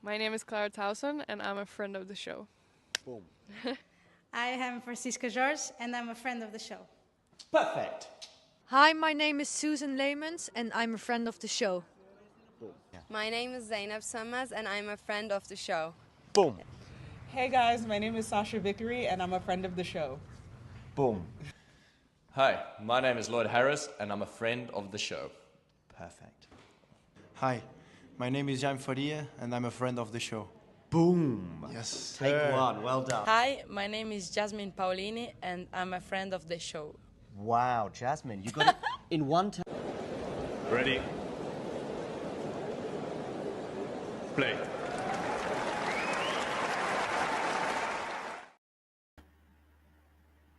My name is Clara Towson, and I'm a friend of the show. Boom. I am Francisca George, and I'm a friend of the show. Perfect. Hi, my name is Susan Leemans, and I'm a friend of the show. Boom. Yeah. My name is Zainab Sammaz, and I'm a friend of the show. Boom. Hey guys, my name is Sasha Vickery, and I'm a friend of the show. Boom. Hi, my name is Lloyd Harris, and I'm a friend of the show. Perfect. Hi, my name is Jan Faria, and I'm a friend of the show. Boom. Yes. Take one. Well done. Hi, my name is Jasmine Paolini, and I'm a friend of the show. Wow, Jasmine, you got it in one time. Ready? Play.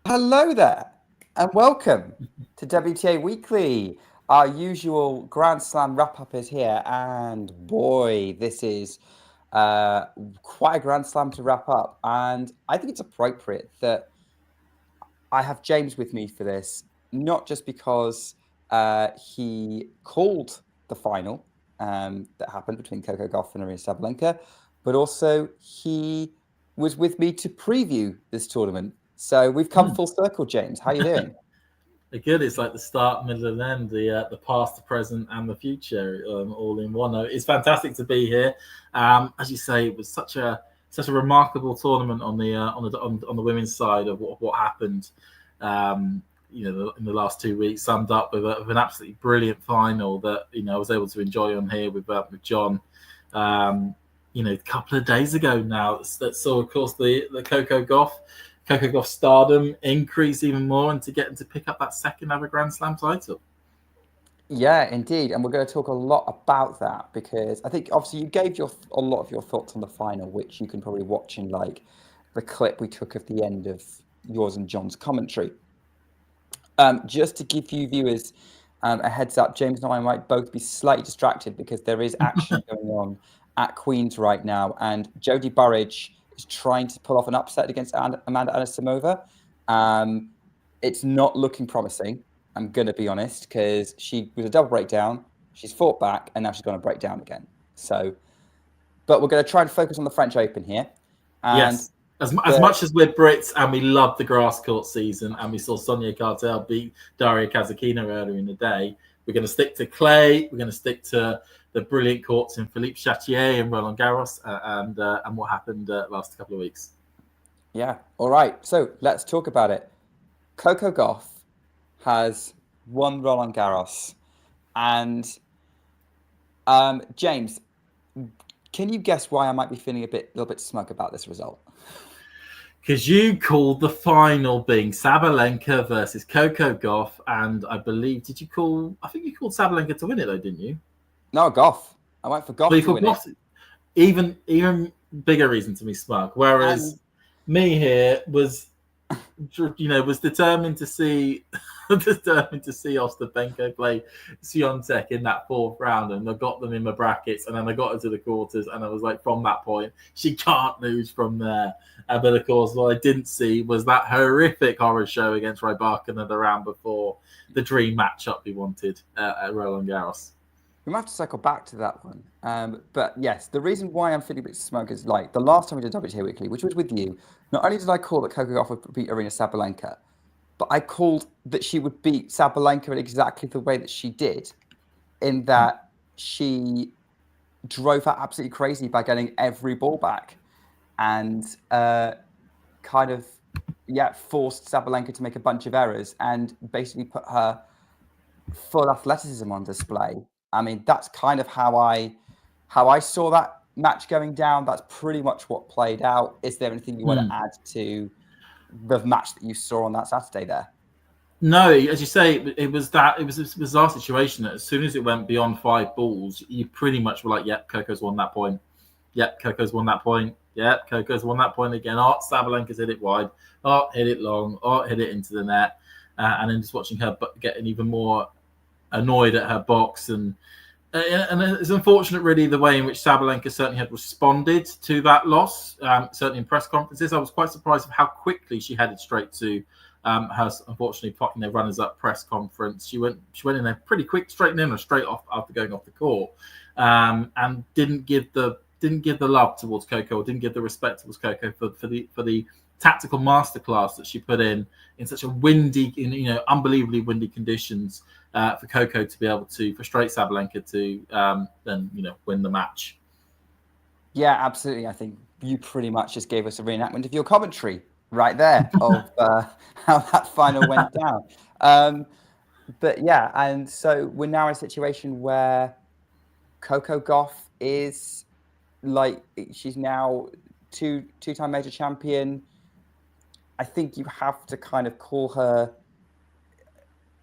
Hello there, and welcome to WTA Weekly. Our usual Grand Slam wrap-up is here, and boy, this is quite a Grand Slam to wrap up. And I think it's appropriate that I have James with me for this, not just because he called the final that happened between Coco Gauff and Aryna Sabalenka, but also he was with me to preview this tournament. So we've come full circle, James. How are you doing? Good. It's like the start, middle, and end. The past, the present, and the future, all in one. It's fantastic to be here. As you say, it was such a remarkable tournament on the women's side of what happened. In the last 2 weeks, summed up with an absolutely brilliant final that I was able to enjoy on here with John. A couple of days ago now, that saw, of course, the Coco Gauff stardom increase even more, and to get him to pick up that second ever Grand Slam title. Yeah, indeed. And we're going to talk a lot about that, because I think obviously you gave a lot of your thoughts on the final, which you can probably watch in like the clip we took of the end of yours and John's commentary. Just to give you viewers a heads up, James and I might both be slightly distracted because there is action going on at Queen's right now, and Jodie Burrage is trying to pull off an upset against Amanda Anisimova. It's not looking promising, I'm going to be honest, because she was a double breakdown, she's fought back, and now she's going to break down again. But we're going to try and focus on the French Open here. And yes. As much as we're Brits and we love the grass court season, and we saw Sonia Cartel beat Daria Kasatkina earlier in the day, we're going to stick to clay. We're going to stick to the brilliant courts in Philippe Chatrier and Roland Garros, and what happened last couple of weeks. Yeah. All right. So let's talk about it. Coco Gauff has won Roland Garros, and James, can you guess why I might be feeling a little bit smug about this result? Because you called the final being Sabalenka versus Coco Gauff, and I believe, I think you called Sabalenka to win it though, didn't you? No, Gauff. I went for Gauff to win it. Even bigger reason to be smug. Whereas me here was determined to see Ostapenko play Swiatek in that fourth round, and I got them in my brackets, and then I got into the quarters, and I was like, from that point, she can't lose from there. But of course, what I didn't see was that horrific horror show against Rybakina the round before, the dream matchup we wanted at Roland Garros. We might have to cycle back to that one. But yes, the reason why I'm feeling a bit smug is like the last time we did WTA Weekly, which was with you, not only did I call that Coco Gauff would beat Aryna Sabalenka, but I called that she would beat Sabalenka in exactly the way that she did, in that she drove her absolutely crazy by getting every ball back and forced Sabalenka to make a bunch of errors and basically put her full athleticism on display. I mean, that's kind of how I saw that match going down. That's pretty much what played out. Is there anything you want to add to the match that you saw on that Saturday there? No, as you say, it was a bizarre situation that as soon as it went beyond 5 balls, you pretty much were like, yep, Coco's won that point. Yep, Coco's won that point. Yep, Coco's won that point again. Oh, Sabalenka's hit it wide. Oh, hit it long. Oh, hit it into the net. And then just watching her getting even more annoyed at her box. And it's unfortunate, really, the way in which Sabalenka certainly had responded to that loss, certainly in press conferences. I was quite surprised of how quickly she headed straight to her, unfortunately, runners-up press conference. She went in there pretty quick, straight in or straight off after going off the court, and didn't give the didn't give the love towards Coco, or didn't give the respect towards Coco for the tactical masterclass that she put in such a windy, unbelievably windy conditions for Coco to be able to frustrate Sabalenka to then win the match. Yeah, absolutely. I think you pretty much just gave us a reenactment of your commentary right there of how that final went down. But yeah, and so we're now in a situation where Coco Gauff is she's now two-time major champion. I think you have to kind of call her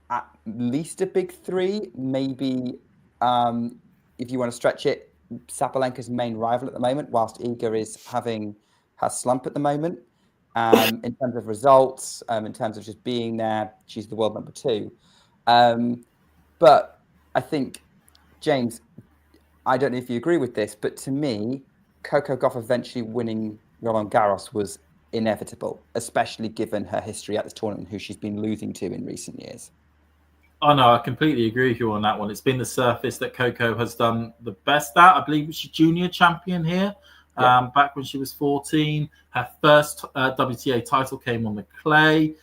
at least a big three, maybe if you want to stretch it, Sabalenka's main rival at the moment, whilst Iga is having her slump at the moment. In terms of results, in terms of just being there, she's the world number 2. But I think, James, I don't know if you agree with this, but to me, Coco Gauff eventually winning Roland Garros was inevitable, especially given her history at this tournament, who she's been losing to in recent years. Oh, no, I completely agree with you on that one. It's been the surface that Coco has done the best at. I believe she's junior champion here, back when she was 14. Her first WTA title came on the clay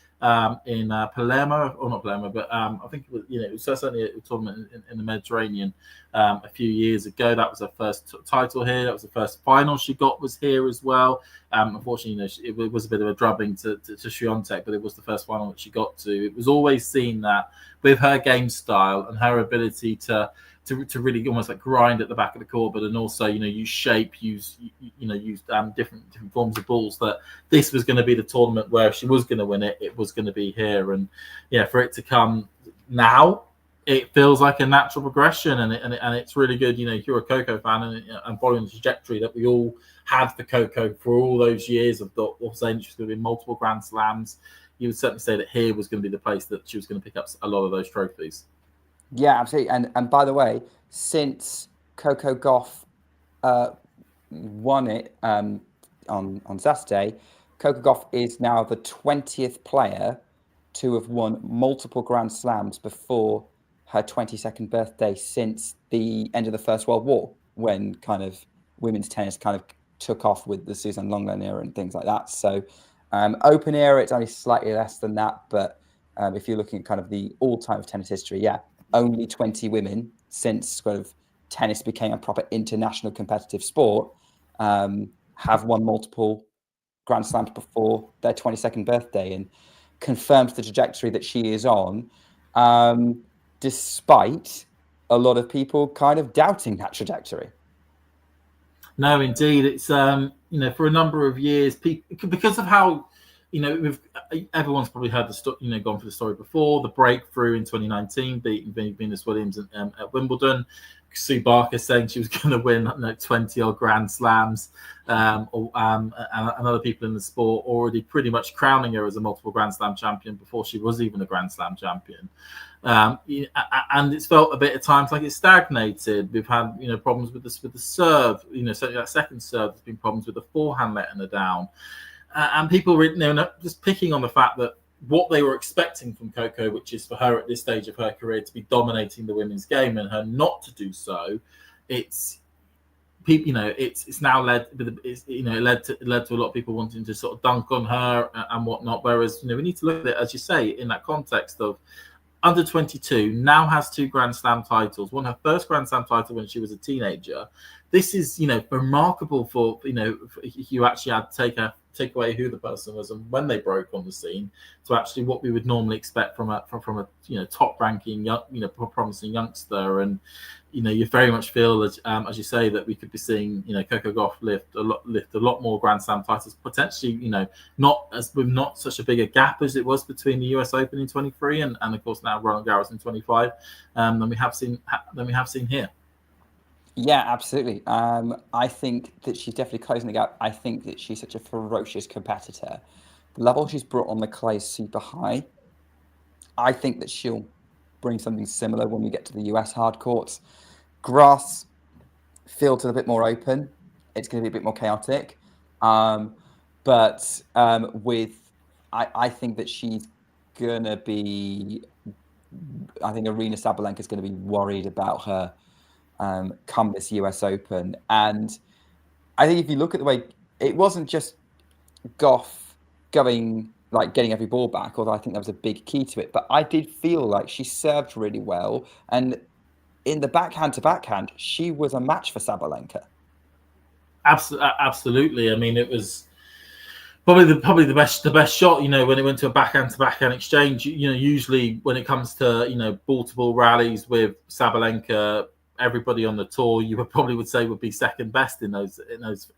in Palermo, or not Palermo, but I think it was certainly a tournament in the Mediterranean a few years ago. That was her first title here. That was the first final she got was here as well. Unfortunately, it was a bit of a drubbing to Swiatek, but it was the first final that she got to. It was always seen that with her game style and her ability to really almost like grind at the back of the court, but and also use shape, use different forms of balls. That this was going to be the tournament where if she was going to win it, it was going to be here. And yeah, for it to come now, it feels like a natural progression, and it's really good. If you're a Coco fan and following the trajectory that we all had for Coco for all those years of saying she was going to be multiple Grand Slams, you would certainly say that here was going to be the place that she was going to pick up a lot of those trophies. Yeah, absolutely. And by the way, since Coco Gauff won it on Saturday, Coco Gauff is now the 20th player to have won multiple Grand Slams before her 22nd birthday since the end of the First World War, when kind of women's tennis kind of took off with the Suzanne Lenglen era and things like that. So Open era, it's only slightly less than that. But if you're looking at kind of the all-time of tennis history, only 20 women since sort of tennis became a proper international competitive sport have won multiple Grand Slams before their 22nd birthday, and confirms the trajectory that she is on, despite a lot of people kind of doubting that trajectory. No, indeed. It's, for a number of years, because of how, everyone's probably heard the story, gone for the story before, the breakthrough in 2019, beating Venus Williams at Wimbledon. Sue Barker saying she was going to win 20-odd Grand Slams, and other people in the sport already pretty much crowning her as a multiple Grand Slam champion before she was even a Grand Slam champion. And it's felt a bit at times like it's stagnated. We've had problems with the serve. Certainly that second serve, there's been problems with the forehand letting her down, and people just picking on the fact that what they were expecting from Coco, which is for her at this stage of her career to be dominating the women's game, and her not to do so, it's now led to a lot of people wanting to sort of dunk on her and whatnot. Whereas we need to look at it, as you say, in that context of under 22, now has 2 Grand Slam titles, won her first Grand Slam title when she was a teenager. This is remarkable for if you actually had to take away who the person was and when they broke on the scene, to actually what we would normally expect from a top ranking promising youngster. And you very much feel that, as you say, that we could be seeing Coco Gauff lift a lot more Grand Slam titles, potentially with not such a big a gap as it was between the US Open in 23 and of course now Roland Garros in 25 than we have seen here. Yeah, absolutely. I think that she's definitely closing the gap. I think that she's such a ferocious competitor. The level she's brought on the clay is super high. I think that she'll bring something similar when we get to the US hard courts. Grass feels a bit more open. It's going to be a bit more chaotic. I think that she's going to be... I think Aryna Sabalenka is going to be worried about her come this US Open. And I think if you look at the way, it wasn't just Gauff getting every ball back, although I think that was a big key to it. But I did feel like she served really well, and in the backhand to backhand, she was a match for Sabalenka. Absolutely. I mean, it was probably the best shot. When it went to a backhand to backhand exchange. Usually when it comes to ball to ball rallies with Sabalenka, everybody on the tour you would say would be second best in those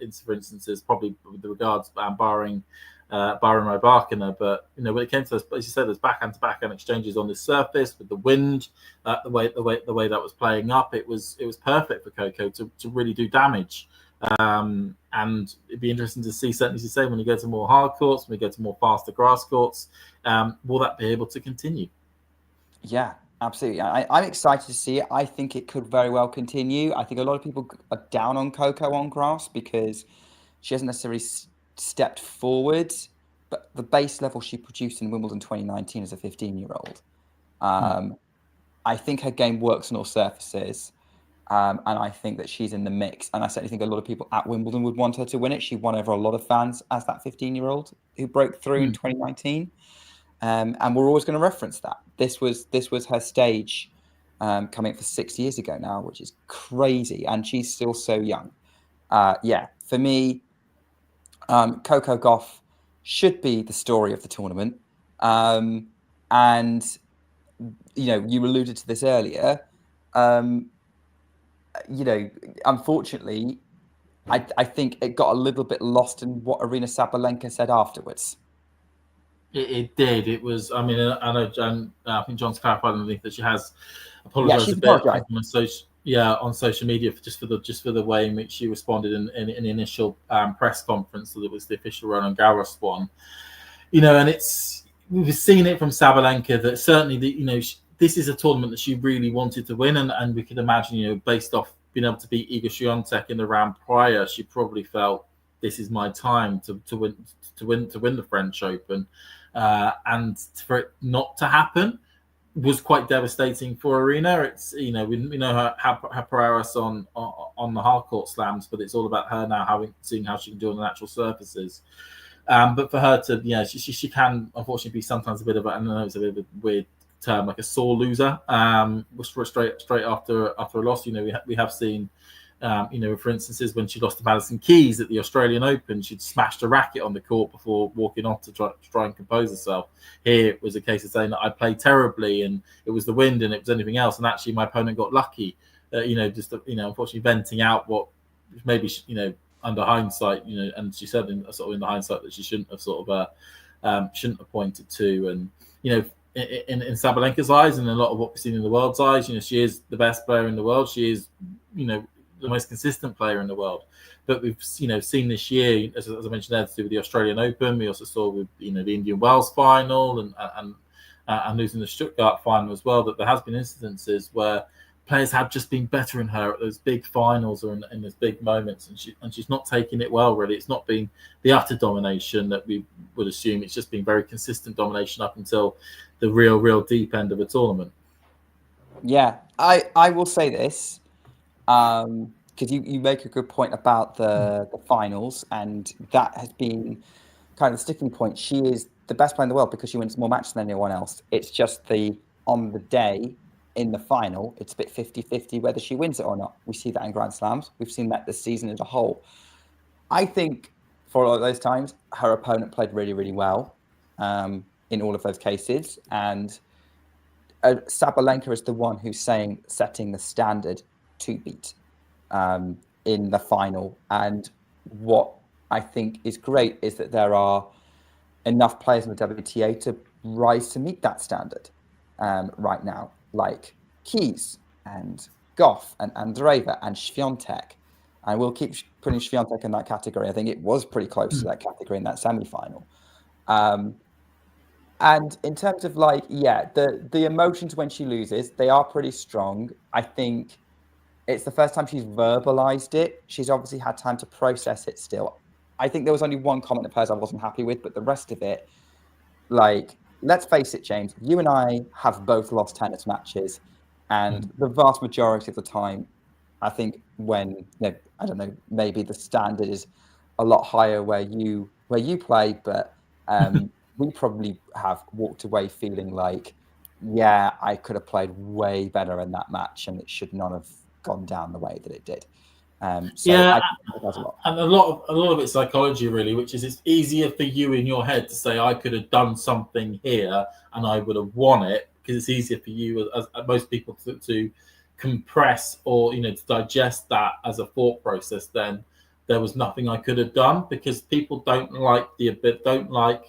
instances, probably with regards barring Rybakina. But when it came to those, as you said, those backhand to backhand exchanges on this surface with the wind, the way that was playing up, it was perfect for Coco to really do damage. And it'd be interesting to see, certainly as you say, when you go to more hard courts, when we go to more faster grass courts, will that be able to continue? Yeah, absolutely. I'm excited to see it. I think it could very well continue. I think a lot of people are down on Coco on grass because she hasn't necessarily stepped forward, but the base level she produced in Wimbledon 2019 as a 15-year-old. I think her game works on all surfaces. And I think that she's in the mix. And I certainly think a lot of people at Wimbledon would want her to win it. She won over a lot of fans as that 15-year-old who broke through in 2019. And we're always going to reference that. This was her stage coming up for 6 years ago now, which is crazy. And she's still so young. For me, Coco Gauff should be the story of the tournament. And, you alluded to this earlier. Unfortunately, I think it got a little bit lost in what Aryna Sabalenka said afterwards. It did. It was. I mean, I know. I think John's clarified underneath that she has apologized a bit on social media for the way in which she responded in the initial press conference. So it was the official Roland Garros one. And we've seen it from Sabalenka that certainly this is a tournament that she really wanted to win, and we could imagine, based off being able to beat Iga Swiatek in the round prior, she probably felt this is my time to win the French Open, and for it not to happen was quite devastating for Aryna. It's we know her prowess on the hard court slams, but it's all about her now seeing how she can do on the natural surfaces. But for her to she can unfortunately be sometimes a bit of I know it's a bit of a weird term, like a sore loser, straight after a loss. We have seen, for instances when she lost to Madison Keys at the Australian Open, she'd smashed a racket on the court before walking off to try and compose herself. Here it was a case of saying that I played terribly and it was the wind and it was anything else, and actually my opponent got lucky. Unfortunately venting out what maybe under hindsight, and she said in the hindsight that she shouldn't have pointed to, and in Sabalenka's eyes and a lot of what we've seen in the world's eyes, she is the best player in the world. She is, the most consistent player in the world. But we've, seen this year, as I mentioned there, to do with the Australian Open. We also saw with, the Indian Wells final and losing the Stuttgart final as well, that there has been instances where players have just been better than her at those big finals or in those big moments, and she's not taking it well. Really, it's not been the utter domination that we would assume. It's just been very consistent domination up until the real deep end of a tournament. Yeah, I will say this because you make a good point about the finals, and that has been kind of the sticking point. She is the best player in the world because she wins more matches than anyone else. It's just on the day in the final, it's a bit 50-50 whether she wins it or not. We see that in Grand Slams. We've seen that this season as a whole. I think for all of those times, her opponent played really, really well in all of those cases. And Sabalenka is the one who's setting the standard to beat in the final. And what I think is great is that there are enough players in the WTA to rise to meet that standard right now, like Keys and Gauff and Andreeva and Swiatek. And we'll keep putting Swiatek in that category. I think it was pretty close to that category in that semi-final. And in terms of the emotions when she loses, they are pretty strong. I think it's the first time she's verbalized it. She's obviously had time to process it still. I think there was only one comment of hers I wasn't happy with, but the rest of it, let's face it, James, you and I have both lost tennis matches, and the vast majority of the time, I think when I don't know, maybe the standard is a lot higher where you play, but we probably have walked away feeling like, yeah, I could have played way better in that match, and it should not have gone down the way that it did. So yeah, I think that's a lot. And a lot of it's psychology, really, which is it's easier for you in your head to say I could have done something here and I would have won it, because it's easier for you as most people to compress or to digest that as a thought process. Then there was nothing I could have done, because people don't like the they don't like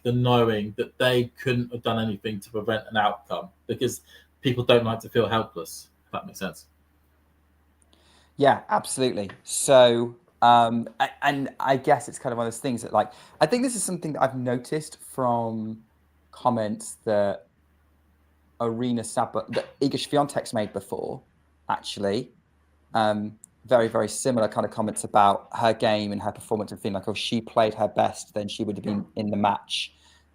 the knowing that they couldn't have done anything to prevent an outcome, because people don't like to feel helpless. If that makes sense. Yeah, absolutely. So, and I guess it's kind of one of those things that, like, I think this is something that I've noticed from comments that that Iga Swiatek's made before, actually. Very, very similar kind of comments about her game and her performance, and feeling like, oh, she played her best, then she would have been in the match,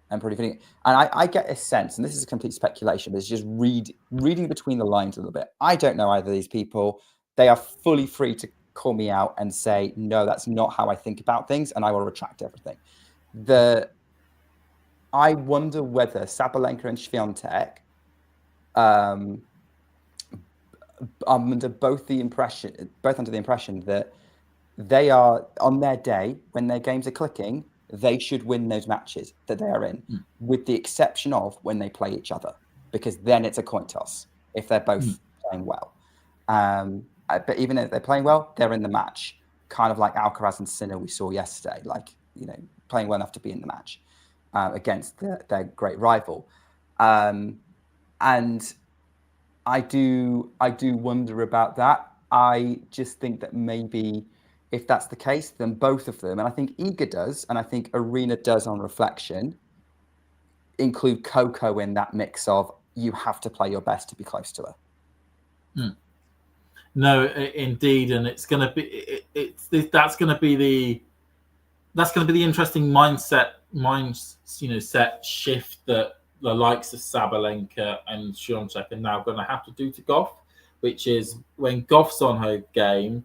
and probably feeling. And I get a sense, and this is a complete speculation, but it's just reading between the lines a little bit. I don't know either of these people. They are fully free to call me out and say, no, that's not how I think about things, and I will retract everything. I wonder whether Sabalenka and Swiatek under both under the impression that they are, on their day, when their games are clicking, they should win those matches that they are in, with the exception of when they play each other, because then it's a coin toss if they're both playing well. But even if they're playing well, they're in the match, kind of like Alcaraz and Sinner we saw yesterday, like, playing well enough to be in the match against their great rival. And I do wonder about that. I just think that maybe if that's the case, then both of them, and I think Iga does, and I think Aryna does on reflection, include Coco in that mix of you have to play your best to be close to her. No, indeed, and it's going to be that's going to be the interesting mindset shift that the likes of Sabalenka and Swiatek are now going to have to do to Gauff, which is when Gauff's on her game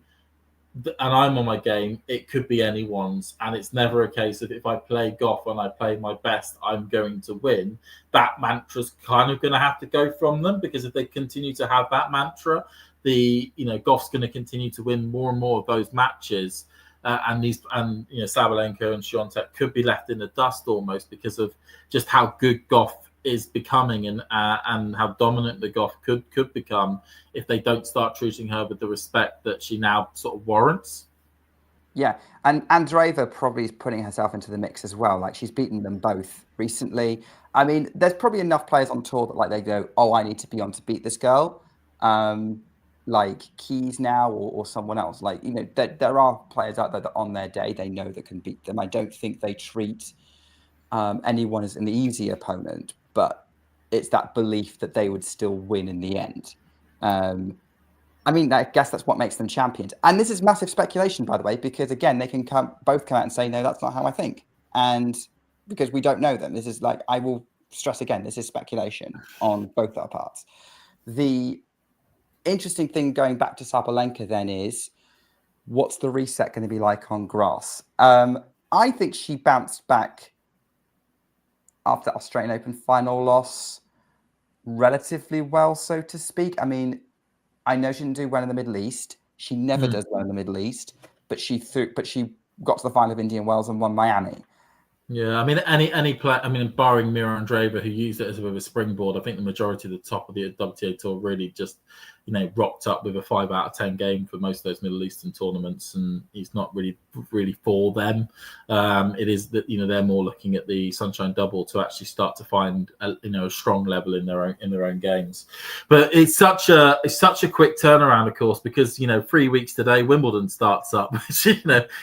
and I'm on my game, it could be anyone's, and it's never a case of if I play Gauff and I play my best, I'm going to win. That mantra's kind of going to have to go from them, because if they continue to have that mantra, Gauff's going to continue to win more and more of those matches, and Sabalenka and Swiatek could be left in the dust almost because of just how good Gauff is becoming and how dominant the Gauff could become if they don't start treating her with the respect that she now sort of warrants. Yeah, and Andreeva probably is putting herself into the mix as well. Like, she's beaten them both recently. I mean, there's probably enough players on tour that, like, they go, oh, I need to be on to beat this girl. Like Keys now or someone else. Like, there are players out there that on their day they know that can beat them. I don't think they treat anyone as an easy opponent, but it's that belief that they would still win in the end. I mean, I guess that's what makes them champions. And this is massive speculation, by the way, because again, they can both come out and say, no, that's not how I think. And because we don't know them, this is like, I will stress again, this is speculation on both our parts. The interesting thing going back to Sabalenka then is, what's the reset going to be like on grass? I think she bounced back after the Australian Open final loss relatively well, so to speak. I mean, I know she didn't do well in the Middle East. She never does well in the Middle East, but she got to the final of Indian Wells and won Miami. Yeah, I mean, any player. I mean, barring Mirra Andreeva, who used it as a bit of a springboard, I think the majority of the top of the WTA tour really just, rocked up with a 5 out of 10 game for most of those Middle Eastern tournaments, and he's not really for them. It is that they're more looking at the Sunshine Double to actually start to find a strong level in their own games. But it's such a quick turnaround, of course, because 3 weeks today Wimbledon starts up. Which,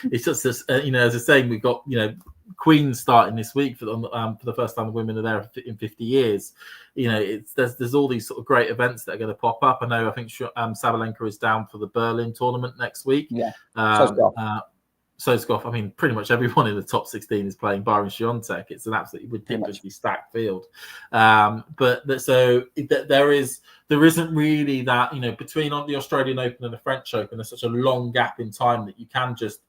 it's just this, as I was saying, we've got Queen starting this week for the first time the women are there in 50 years. There's all these sort of great events that are going to pop up. I think Sabalenka is down for the Berlin tournament next week. Yeah. so's Gauff. I mean, pretty much everyone in the top 16 is playing barring Swiatek. It's an absolutely ridiculously stacked field. But there isn't really that, between the Australian Open and the French Open, there's such a long gap in time that you can just,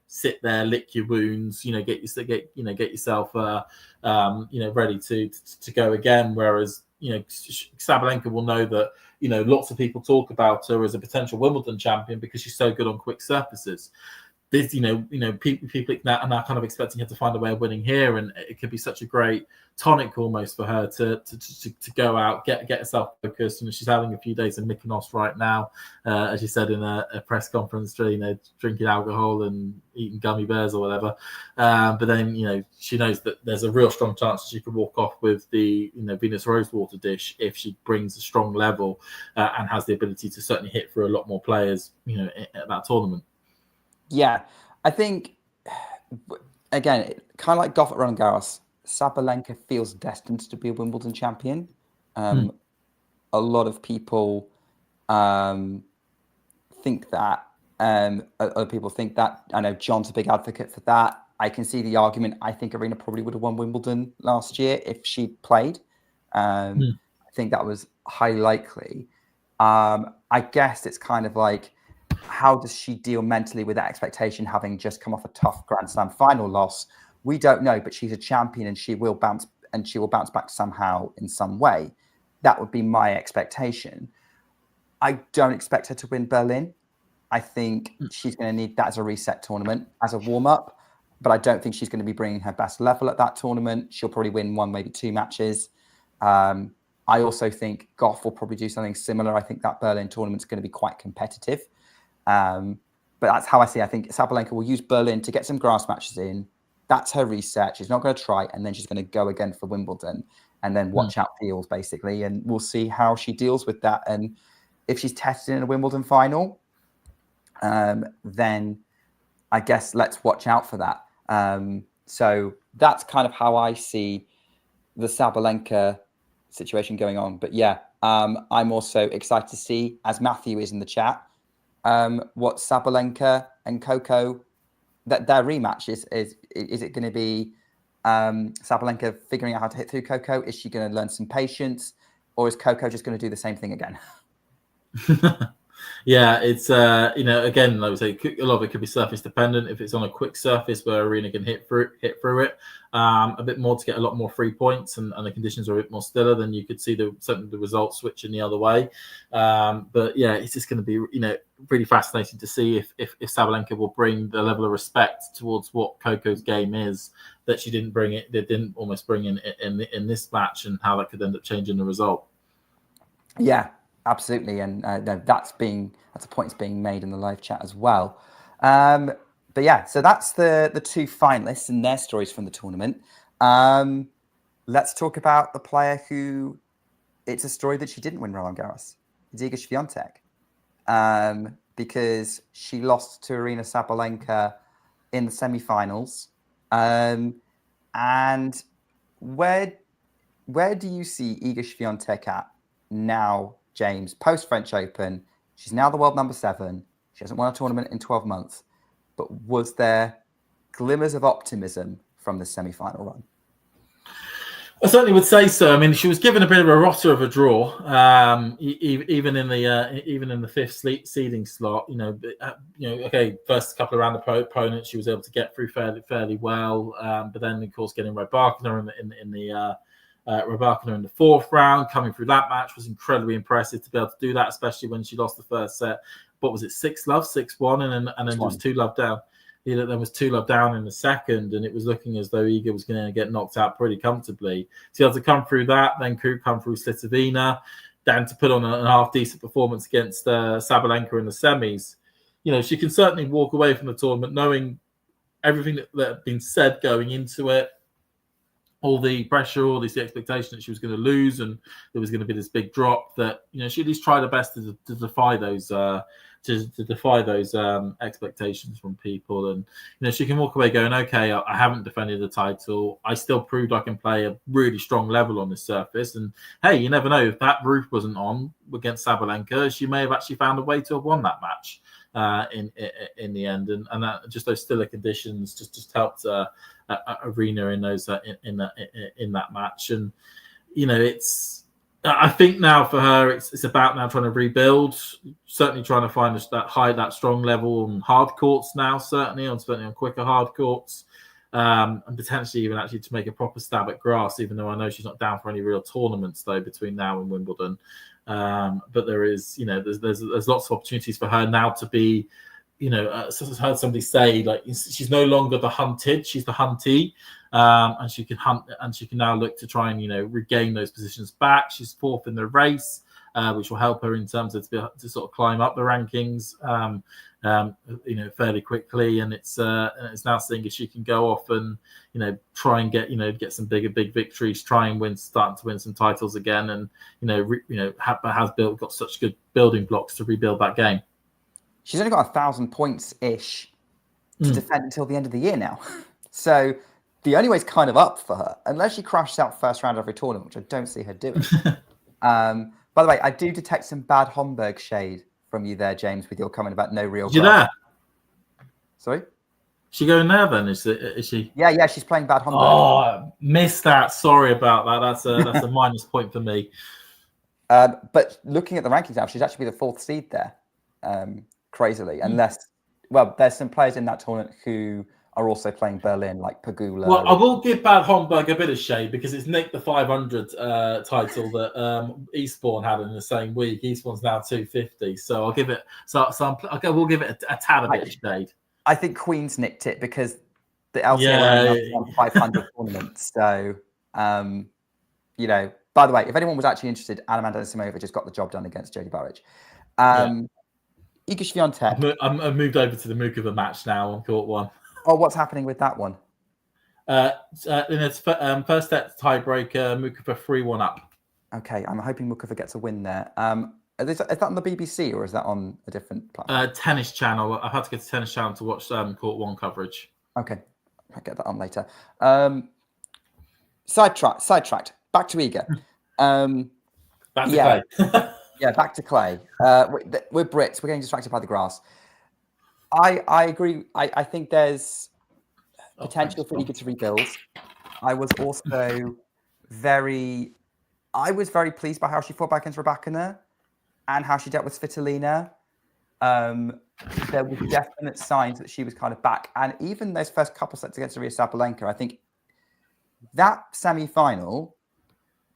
sit there, lick your wounds, get yourself, ready to go again. Whereas, Sabalenka will know that, lots of people talk about her as a potential Wimbledon champion because she's so good on quick surfaces. This, people are now kind of expecting her to find a way of winning here, and it could be such a great tonic almost for her to go out, get herself focused. She's having a few days in Mykonos right now, as you said in a press conference, drinking alcohol and eating gummy bears or whatever. But then, she knows that there's a real strong chance that she could walk off with the Venus Rosewater dish if she brings a strong level and has the ability to certainly hit for a lot more players, at that tournament. Yeah, I think, again, kind of like Gauff at Roland Garros, Sabalenka feels destined to be a Wimbledon champion. A lot of people think that. Other people think that. I know John's a big advocate for that. I can see the argument. I think Aryna probably would have won Wimbledon last year if she played. I think that was highly likely. I guess it's kind of like, how does she deal mentally with that expectation, having just come off a tough Grand Slam final loss? We don't know, but she's a champion and she will bounce back somehow in some way. That would be my expectation. I don't expect her to win Berlin. I think she's going to need that as a reset tournament, as a warm-up, but I don't think she's going to be bringing her best level at that tournament. She'll probably win one, maybe two matches. I also think Gauff will probably do something similar. I think that Berlin tournament's going to be quite competitive. But that's how I see it. I think Sabalenka will use Berlin to get some grass matches in. That's her reset. She's not going to try, and then she's going to go again for Wimbledon and then watch out fields, basically. And we'll see how she deals with that. And if she's tested in a Wimbledon final, then I guess let's watch out for that. So that's kind of how I see the Sabalenka situation going on. But yeah, I'm also excited to see, as Matthew is in the chat, what Sabalenka and Coco, that their rematch is it going to be Sabalenka figuring out how to hit through Coco? Is she going to learn some patience, or is Coco just going to do the same thing again? Yeah, it's again, like we say, a lot of it could be surface dependent. If it's on a quick surface where Aryna can hit through it a bit more to get a lot more free points, and the conditions are a bit more stiller, then you could see certainly the results switching the other way. But yeah, it's just going to be really fascinating to see if Sabalenka will bring the level of respect towards what Coco's game is that she didn't bring it. They didn't almost bring in this match, and how that could end up changing the result. Yeah. Absolutely, and that's a point that's being made in the live chat as well. But yeah, so that's the two finalists and their stories from the tournament. Let's talk about the player who it's a story that she didn't win Roland Garros. It's Iga Swiatek, because she lost to Aryna Sabalenka in the semi-finals. And where do you see Iga Swiatek at now, James, post-French Open? She's now the world number 7. She hasn't won a tournament in 12 months. But was there glimmers of optimism from the semi-final run? I certainly would say so. I mean, she was given a bit of a rotter of a draw, even in the fifth seeding slot. Okay, first couple of round opponents she was able to get through fairly well, but then of course getting Rybakina Rybakina in the fourth round, coming through that match was incredibly impressive to be able to do that, especially when she lost the first set. What was it, 6-1, and then there was 2-love down. There was 2-love down in the second, and it was looking as though Iga was going to get knocked out pretty comfortably. To be able to come through that, then come through Slitovina, then to put on a half-decent performance against Sabalenka in the semis. She can certainly walk away from the tournament knowing everything that had been said going into it. All the pressure, all the expectation that she was going to lose, and there was going to be this big drop. That she at least tried her best to defy those expectations from people, and she can walk away going, okay, I haven't defended the title. I still proved I can play a really strong level on this surface, and hey, you never know, if that roof wasn't on against Sabalenka, she may have actually found a way to have won that match. in the end, and that just those stiller conditions just helped Aryna in that match. And I think now for her it's about now trying to rebuild, certainly trying to find that strong level on hard courts now, certainly on quicker hard courts, and potentially even actually to make a proper stab at grass, even though I know she's not down for any real tournaments though between now and Wimbledon. But there is, there's lots of opportunities for her now to be, I heard somebody say, like, she's no longer the hunted, she's the huntee, and she can hunt, and she can now look to try and, regain those positions back. She's fourth in the race, which will help her in terms of to sort of climb up the rankings, fairly quickly. And it's now seeing if she can go off and, try and get some big victories, try and start to win some titles again, and got such good building blocks to rebuild that game. She's only got 1,000 points ish to defend until the end of the year now, so the only way is kind of up for her, unless she crashes out first round of every tournament, which I don't see her doing. By the way, I do detect some bad Homburg shade from you there, James, with your comment about no real. You there? Sorry? She going there then? Is she? Yeah, she's playing bad Homburg. Oh, missed that. Sorry about that. That's a minus point for me. But looking at the rankings now, she's actually the fourth seed there, crazily. Unless, there's some players in that tournament who are also playing Berlin, like Pagula. Well, I will give Bad Homburg a bit of shade because it's nicked the 500 title that Eastbourne had in the same week. Eastbourne's now 250, so I'll give it. We'll give it a tad of bit of shade. I think Queen's nicked it because the LCA won 500 tournaments. So, by the way, if anyone was actually interested, Amanda Anisimova just got the job done against Jodie Burrage. Iga Swiatek. I've moved over to the Mukova match now on court one. Oh, what's happening with that one? In its first set tiebreaker, Mukova 3-1 up. Okay, I'm hoping Mukova gets a win there. Is that on the BBC or is that on a different platform? Tennis Channel. I've had to get to Tennis Channel to watch court one coverage. Okay, I'll get that on later. Sidetracked. Back to Iga. Back to Clay. Yeah, back to Clay. We're Brits. We're getting distracted by the grass. I agree. I think there's potential for Iga to rebuild. I was very pleased by how she fought back against Rybakina and how she dealt with Svitolina. There were definite signs that she was kind of back. And even those first couple sets against Aryna Sabalenka, I think that semi-final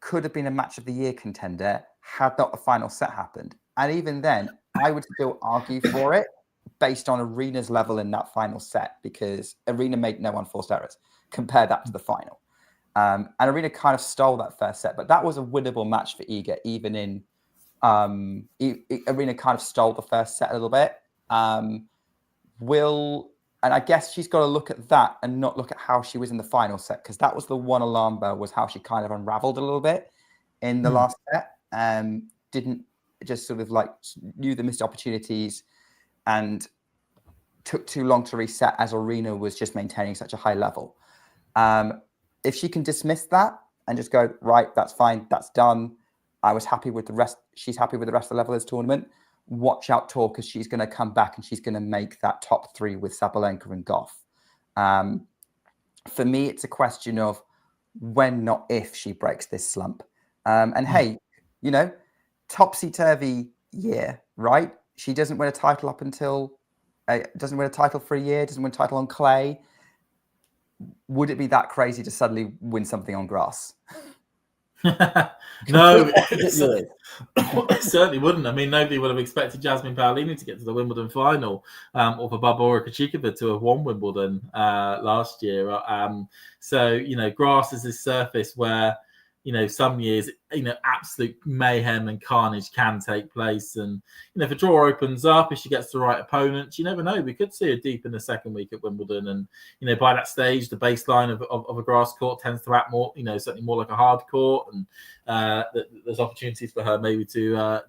could have been a match of the year contender had not the final set happened. And even then, I would still argue for it based on Aryna's level in that final set, because Aryna made no unforced errors. Compare that to the final. And Aryna kind of stole that first set, but that was a winnable match for Iga, even in Aryna kind of stole the first set a little bit. And I guess she's got to look at that and not look at how she was in the final set, because that was the one alarm bell, was how she kind of unraveled a little bit in the last set. Didn't just sort of like knew the missed opportunities and took too long to reset as Aryna was just maintaining such a high level. If she can dismiss that and just go, right, that's fine, that's done. I was happy with the rest. She's happy with the rest of the level of this tournament. Watch out, Tor, because she's going to come back and she's going to make that top three with Sabalenka and Gauff. For me, it's a question of when, not if, she breaks this slump. And hey, topsy-turvy year, right? She doesn't win a title up until, doesn't win a title for a year, doesn't win a title on clay. Would it be that crazy to suddenly win something on grass? No, it certainly wouldn't. I mean, nobody would have expected Jasmine Paolini to get to the Wimbledon final, or for Barbora Krejcikova to have won Wimbledon last year. So, grass is this surface where, some years, absolute mayhem and carnage can take place. And, if a draw opens up, if she gets the right opponent, you never know. We could see her deep in the second week at Wimbledon. And, by that stage, the baseline of a grass court tends to act more, certainly more like a hard court. And there's opportunities for her maybe to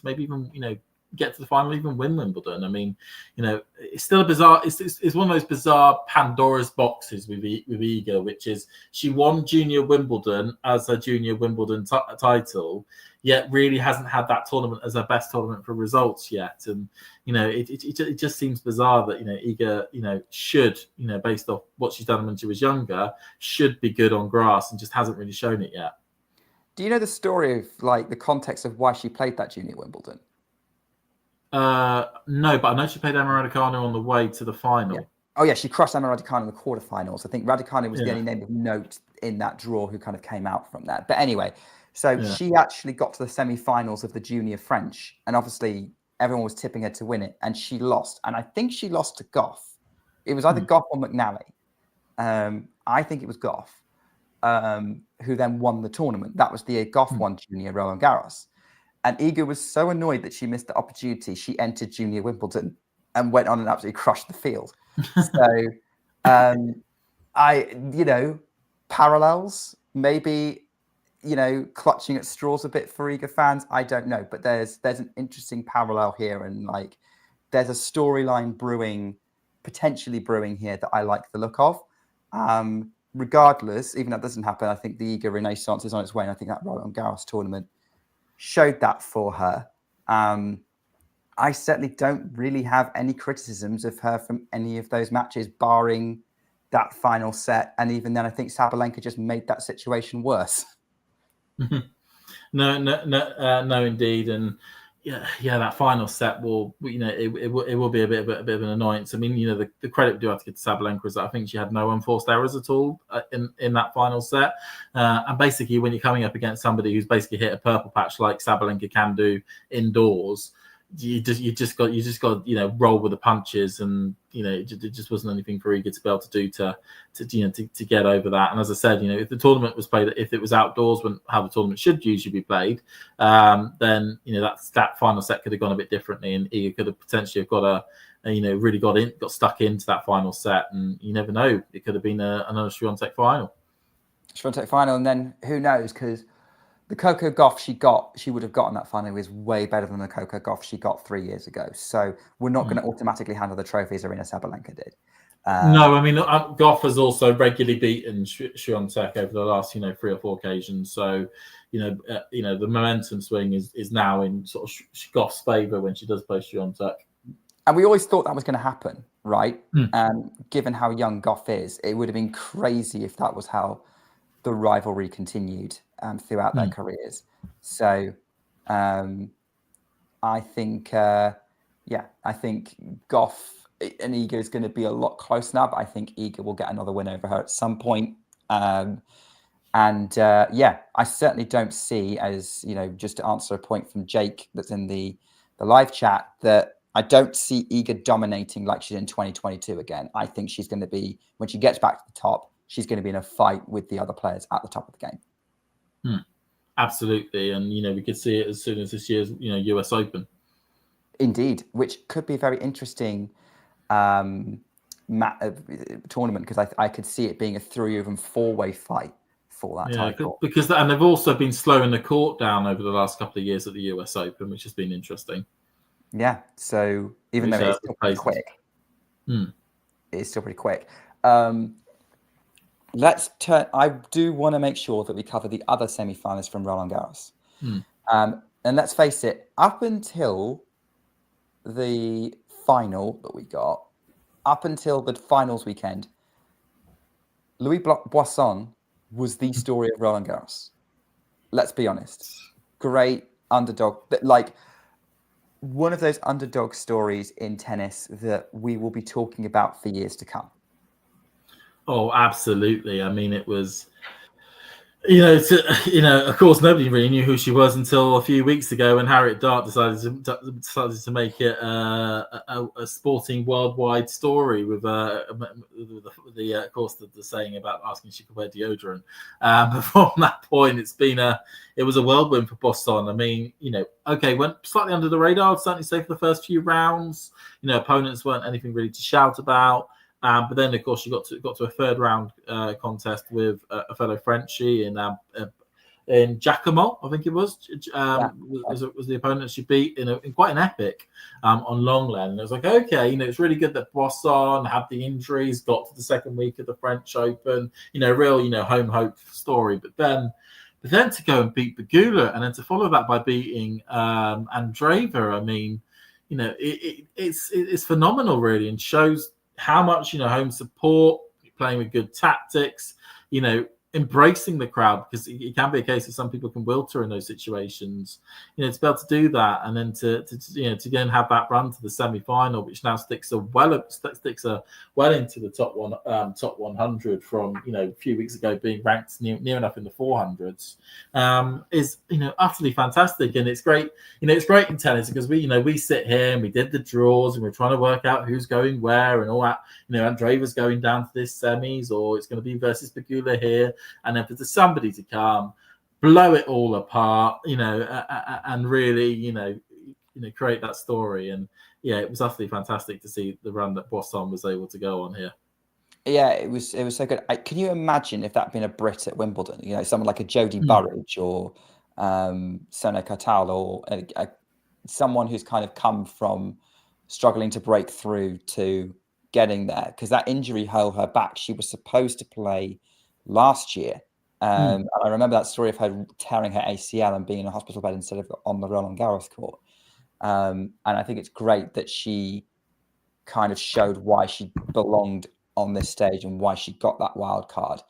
maybe even, get to the final, even win Wimbledon. I mean, it's still a bizarre. It's one of those bizarre Pandora's boxes with Iga, which is she won Junior Wimbledon as a Junior Wimbledon title, yet really hasn't had that tournament as her best tournament for results yet. And it just seems bizarre that Iga should based off what she's done when she was younger should be good on grass and just hasn't really shown it yet. Do you know the story of like the context of why she played that Junior Wimbledon? No, but I know she played Emma Raducanu on the way to the final. Yeah. Oh yeah, she crushed Emma Raducanu in the quarterfinals. I think Raducanu was the only name of note in that draw who kind of came out from that. But anyway, so she actually got to the semi-finals of the Junior French, and obviously everyone was tipping her to win it, and she lost. And I think she lost to Gauff. It was either Gauff or McNally. I think it was Gauff, who then won the tournament. That was the year Gauff won Junior Roland Garros. And Iga was so annoyed that she missed the opportunity. She entered Junior Wimbledon and went on and absolutely crushed the field. So, parallels, maybe, clutching at straws a bit for Iga fans. I don't know, but there's an interesting parallel here, and like there's a storyline potentially brewing here that I like the look of. Regardless, even if that doesn't happen, I think the Iga Renaissance is on its way, and I think that Roland Garros tournament showed that for her. I certainly don't really have any criticisms of her from any of those matches, barring that final set. And even then, I think Sabalenka just made that situation worse. No, indeed. And yeah, that final set will, it will be a bit of an annoyance. I mean, the credit we do have to give to Sabalenka is that I think she had no unforced errors at all in that final set. And basically, when you're coming up against somebody who's basically hit a purple patch like Sabalenka can do indoors, you just got roll with the punches, and it just wasn't anything for Iga to be able to do to get over that. And as I said, if the tournament was played, if it was outdoors, how the tournament should usually be played, then that final set could have gone a bit differently, and Iga could have potentially got really got stuck into that final set, and you never know, it could have been another Swiatek final. And then who knows, because the Coco Gauff she would have gotten that final was way better than the Coco Gauff she got 3 years ago. So we're not going to automatically handle the trophy as Aryna Sabalenka did. No, I mean, Gauff has also regularly beaten Swiatek over the last 3 or 4 occasions. So the momentum swing is now in sort of Gauff's favour when she does play Swiatek. And we always thought that was going to happen, right? Given how young Gauff is, it would have been crazy if that was how the rivalry continued throughout their careers. So I think Gauff and Iga is going to be a lot closer now, but I think Iga will get another win over her at some point. I certainly don't see, as just to answer a point from Jake that's in the live chat, that I don't see Iga dominating like she did in 2022 again. I think she's going to be, when she gets back to the top, she's going to be in a fight with the other players at the top of the game. Absolutely. And, we could see it as soon as this year's, US Open. Indeed, which could be a very interesting tournament, because I could see it being a 3 or even 4-way fight for that title. And they've also been slowing the court down over the last couple of years at the US Open, which has been interesting. Yeah, so even though it's still pretty quick, it's still pretty quick. Let's turn. I do want to make sure that we cover the other semi-finals from Roland Garros. And let's face it, up until the final that we got, up until the finals weekend, Louis Boson was the story of Roland Garros. Let's be honest. Great underdog. Like, one of those underdog stories in tennis that we will be talking about for years to come. Oh, absolutely. I mean, it was, of course, nobody really knew who she was until a few weeks ago when Harriet Dart decided to make it a sporting worldwide story with of course, the saying about asking if she could wear deodorant. But from that point, it was a whirlwind for Boson. I mean, went slightly under the radar, I'd certainly say, for the first few rounds. Opponents weren't anything really to shout about. But then, of course, she got to a third round contest with a fellow Frenchie in in Giacomo, I think it was. Was the opponent she beat in quite an epic on Longland. And it was like, okay, it's really good that Boson had the injuries, got to the second week of the French Open, real, home hope story. But then to go and beat Bagula and then to follow that by beating Andreeva, I mean, it's phenomenal, really, and shows how much, home support, playing with good tactics, embracing the crowd, because it can be a case of some people can wilter in those situations. To be able to do that, and then to go and have that run to the semi-final, which now sticks her well into the top 100 from a few weeks ago being ranked near enough in the 400s, is utterly fantastic. And it's great. It's great in tennis because we sit here and we did the draws and we're trying to work out who's going where and all that. Andreeva's going down to this semis, or it's going to be versus Bagula here. And then for somebody to come, blow it all apart, and really, create that story. And yeah, it was utterly fantastic to see the run that Boson was able to go on here. Yeah, it was so good. Can you imagine if that'd been a Brit at Wimbledon? Someone like a Jodie Burrage or Sona Katal, or someone who's kind of come from struggling to break through to getting there, because that injury held her back. She was supposed to play last year. And I remember that story of her tearing her ACL and being in a hospital bed instead of on the Roland Garros court. And I think it's great that she kind of showed why she belonged on this stage and why she got that wild card.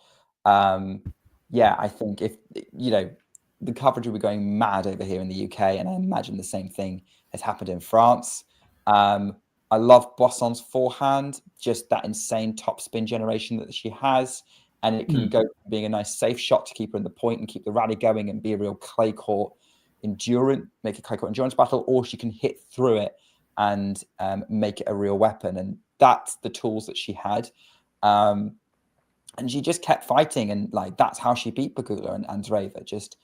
I think if, the coverage will be going mad over here in the UK, and I imagine the same thing has happened in France. I love Bosson's forehand, just that insane top spin generation that she has. And it can go from being a nice safe shot to keep her in the point and keep the rally going and be a real clay court make a clay court endurance battle, or she can hit through it and make it a real weapon. And that's the tools that she had. And she just kept fighting. And that's how she beat Bagula and Andreeva. Just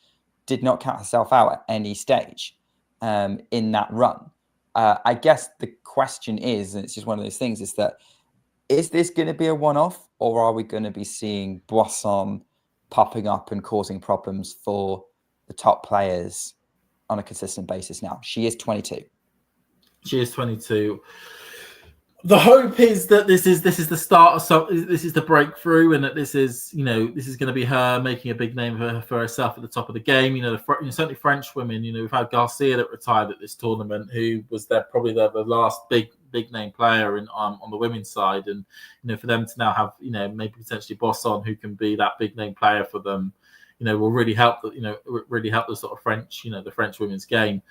did not count herself out at any stage in that run. I guess the question is, and it's just one of those things, is this going to be a one-off, or are we going to be seeing Boson popping up and causing problems for the top players on a consistent basis now? She is 22. She is 22. The hope is that this is the start of this is the breakthrough, and that this is going to be her making a big name for herself at the top of the game. Certainly French women. We've had Garcia that retired at this tournament, who was probably the last big name player on the women's side, and for them to now have maybe potentially Boson, who can be that big name player for them, will really help the sort of French the French women's game.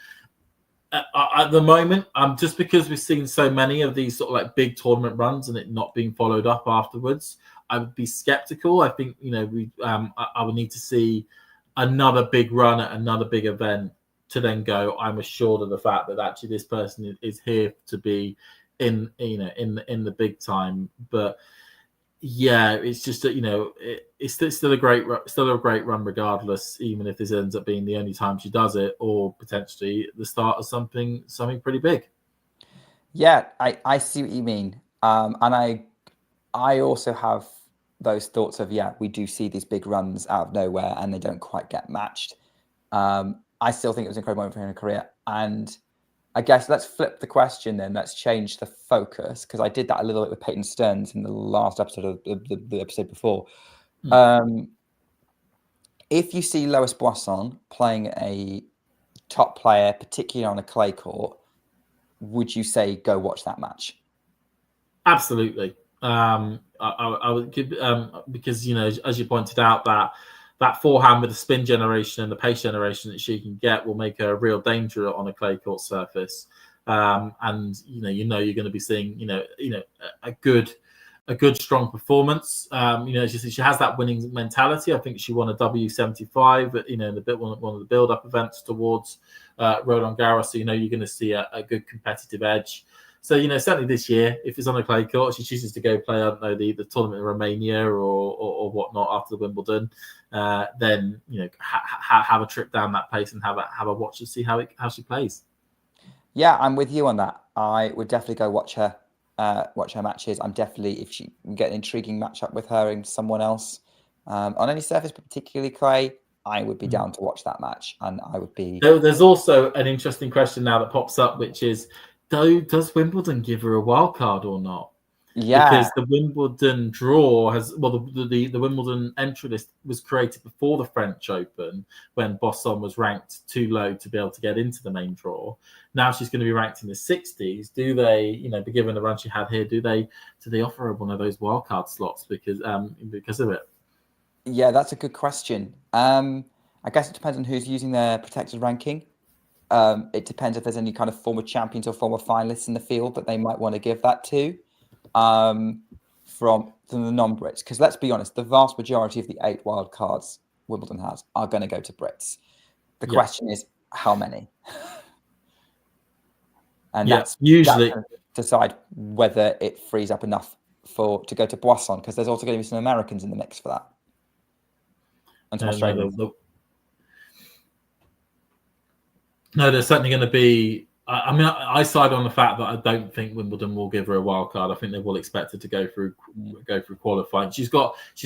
At the moment, just because we've seen so many of these sort of big tournament runs and it not being followed up afterwards, I would be skeptical. I think I would need to see another big run at another big event to then go, I'm assured of the fact that actually this person is here to be in the big time. But yeah, it's just that it's still a great run regardless, even if this ends up being the only time she does it, or potentially the start of something pretty big. Yeah, I see what you mean, and I also have those thoughts of, we do see these big runs out of nowhere and they don't quite get matched. I still think it was an incredible moment for her in her career, and I guess let's flip the question then. Let's change the focus, because I did that a little bit with Peyton Stearns in the last episode of the episode before. If you see Lois Boisson playing a top player, particularly on a clay court, would you say go watch that match? Absolutely. I would give, because as you pointed out, that forehand with the spin generation and the pace generation that she can get will make her a real danger on a clay court surface. And you're going to be seeing a good strong performance. She has that winning mentality. I think she won a W75 in one of the build-up events towards Roland Garros. So you're going to see a good competitive edge. So, certainly this year, if it's on a clay court, she chooses to go play, I don't know, the tournament in Romania or whatnot after the Wimbledon, then, have a trip down that pace and have a watch to see how she plays. Yeah, I'm with you on that. I would definitely go watch her matches. I'm definitely, if she can get an intriguing matchup with her and someone else on any surface, but particularly clay, I would be down to watch that match, and I would be. There's also an interesting question now that pops up, which is, does Wimbledon give her a wild card or not? Yeah, because the Wimbledon draw has the Wimbledon entry list was created before the French Open when Boson was ranked too low to be able to get into the main draw. Now she's going to be ranked in the 60s. Do they, be given the run she had here, do they offer her one of those wildcard slots because of it? Yeah, that's a good question. I guess it depends on who's using their protected ranking. It depends if there's any kind of former champions or former finalists in the field that they might want to give that to. From the non-Brits, because let's be honest, the vast majority of the 8 wild cards Wimbledon has are going to go to Brits. The question is how many, and that's usually decide whether it frees up enough to go to Boson, because there's also going to be some Americans in the mix for that, and some Australians. No, there's certainly going to be. I side on the fact that I don't think Wimbledon will give her a wild card. I think they will expect her to go through qualifying. She's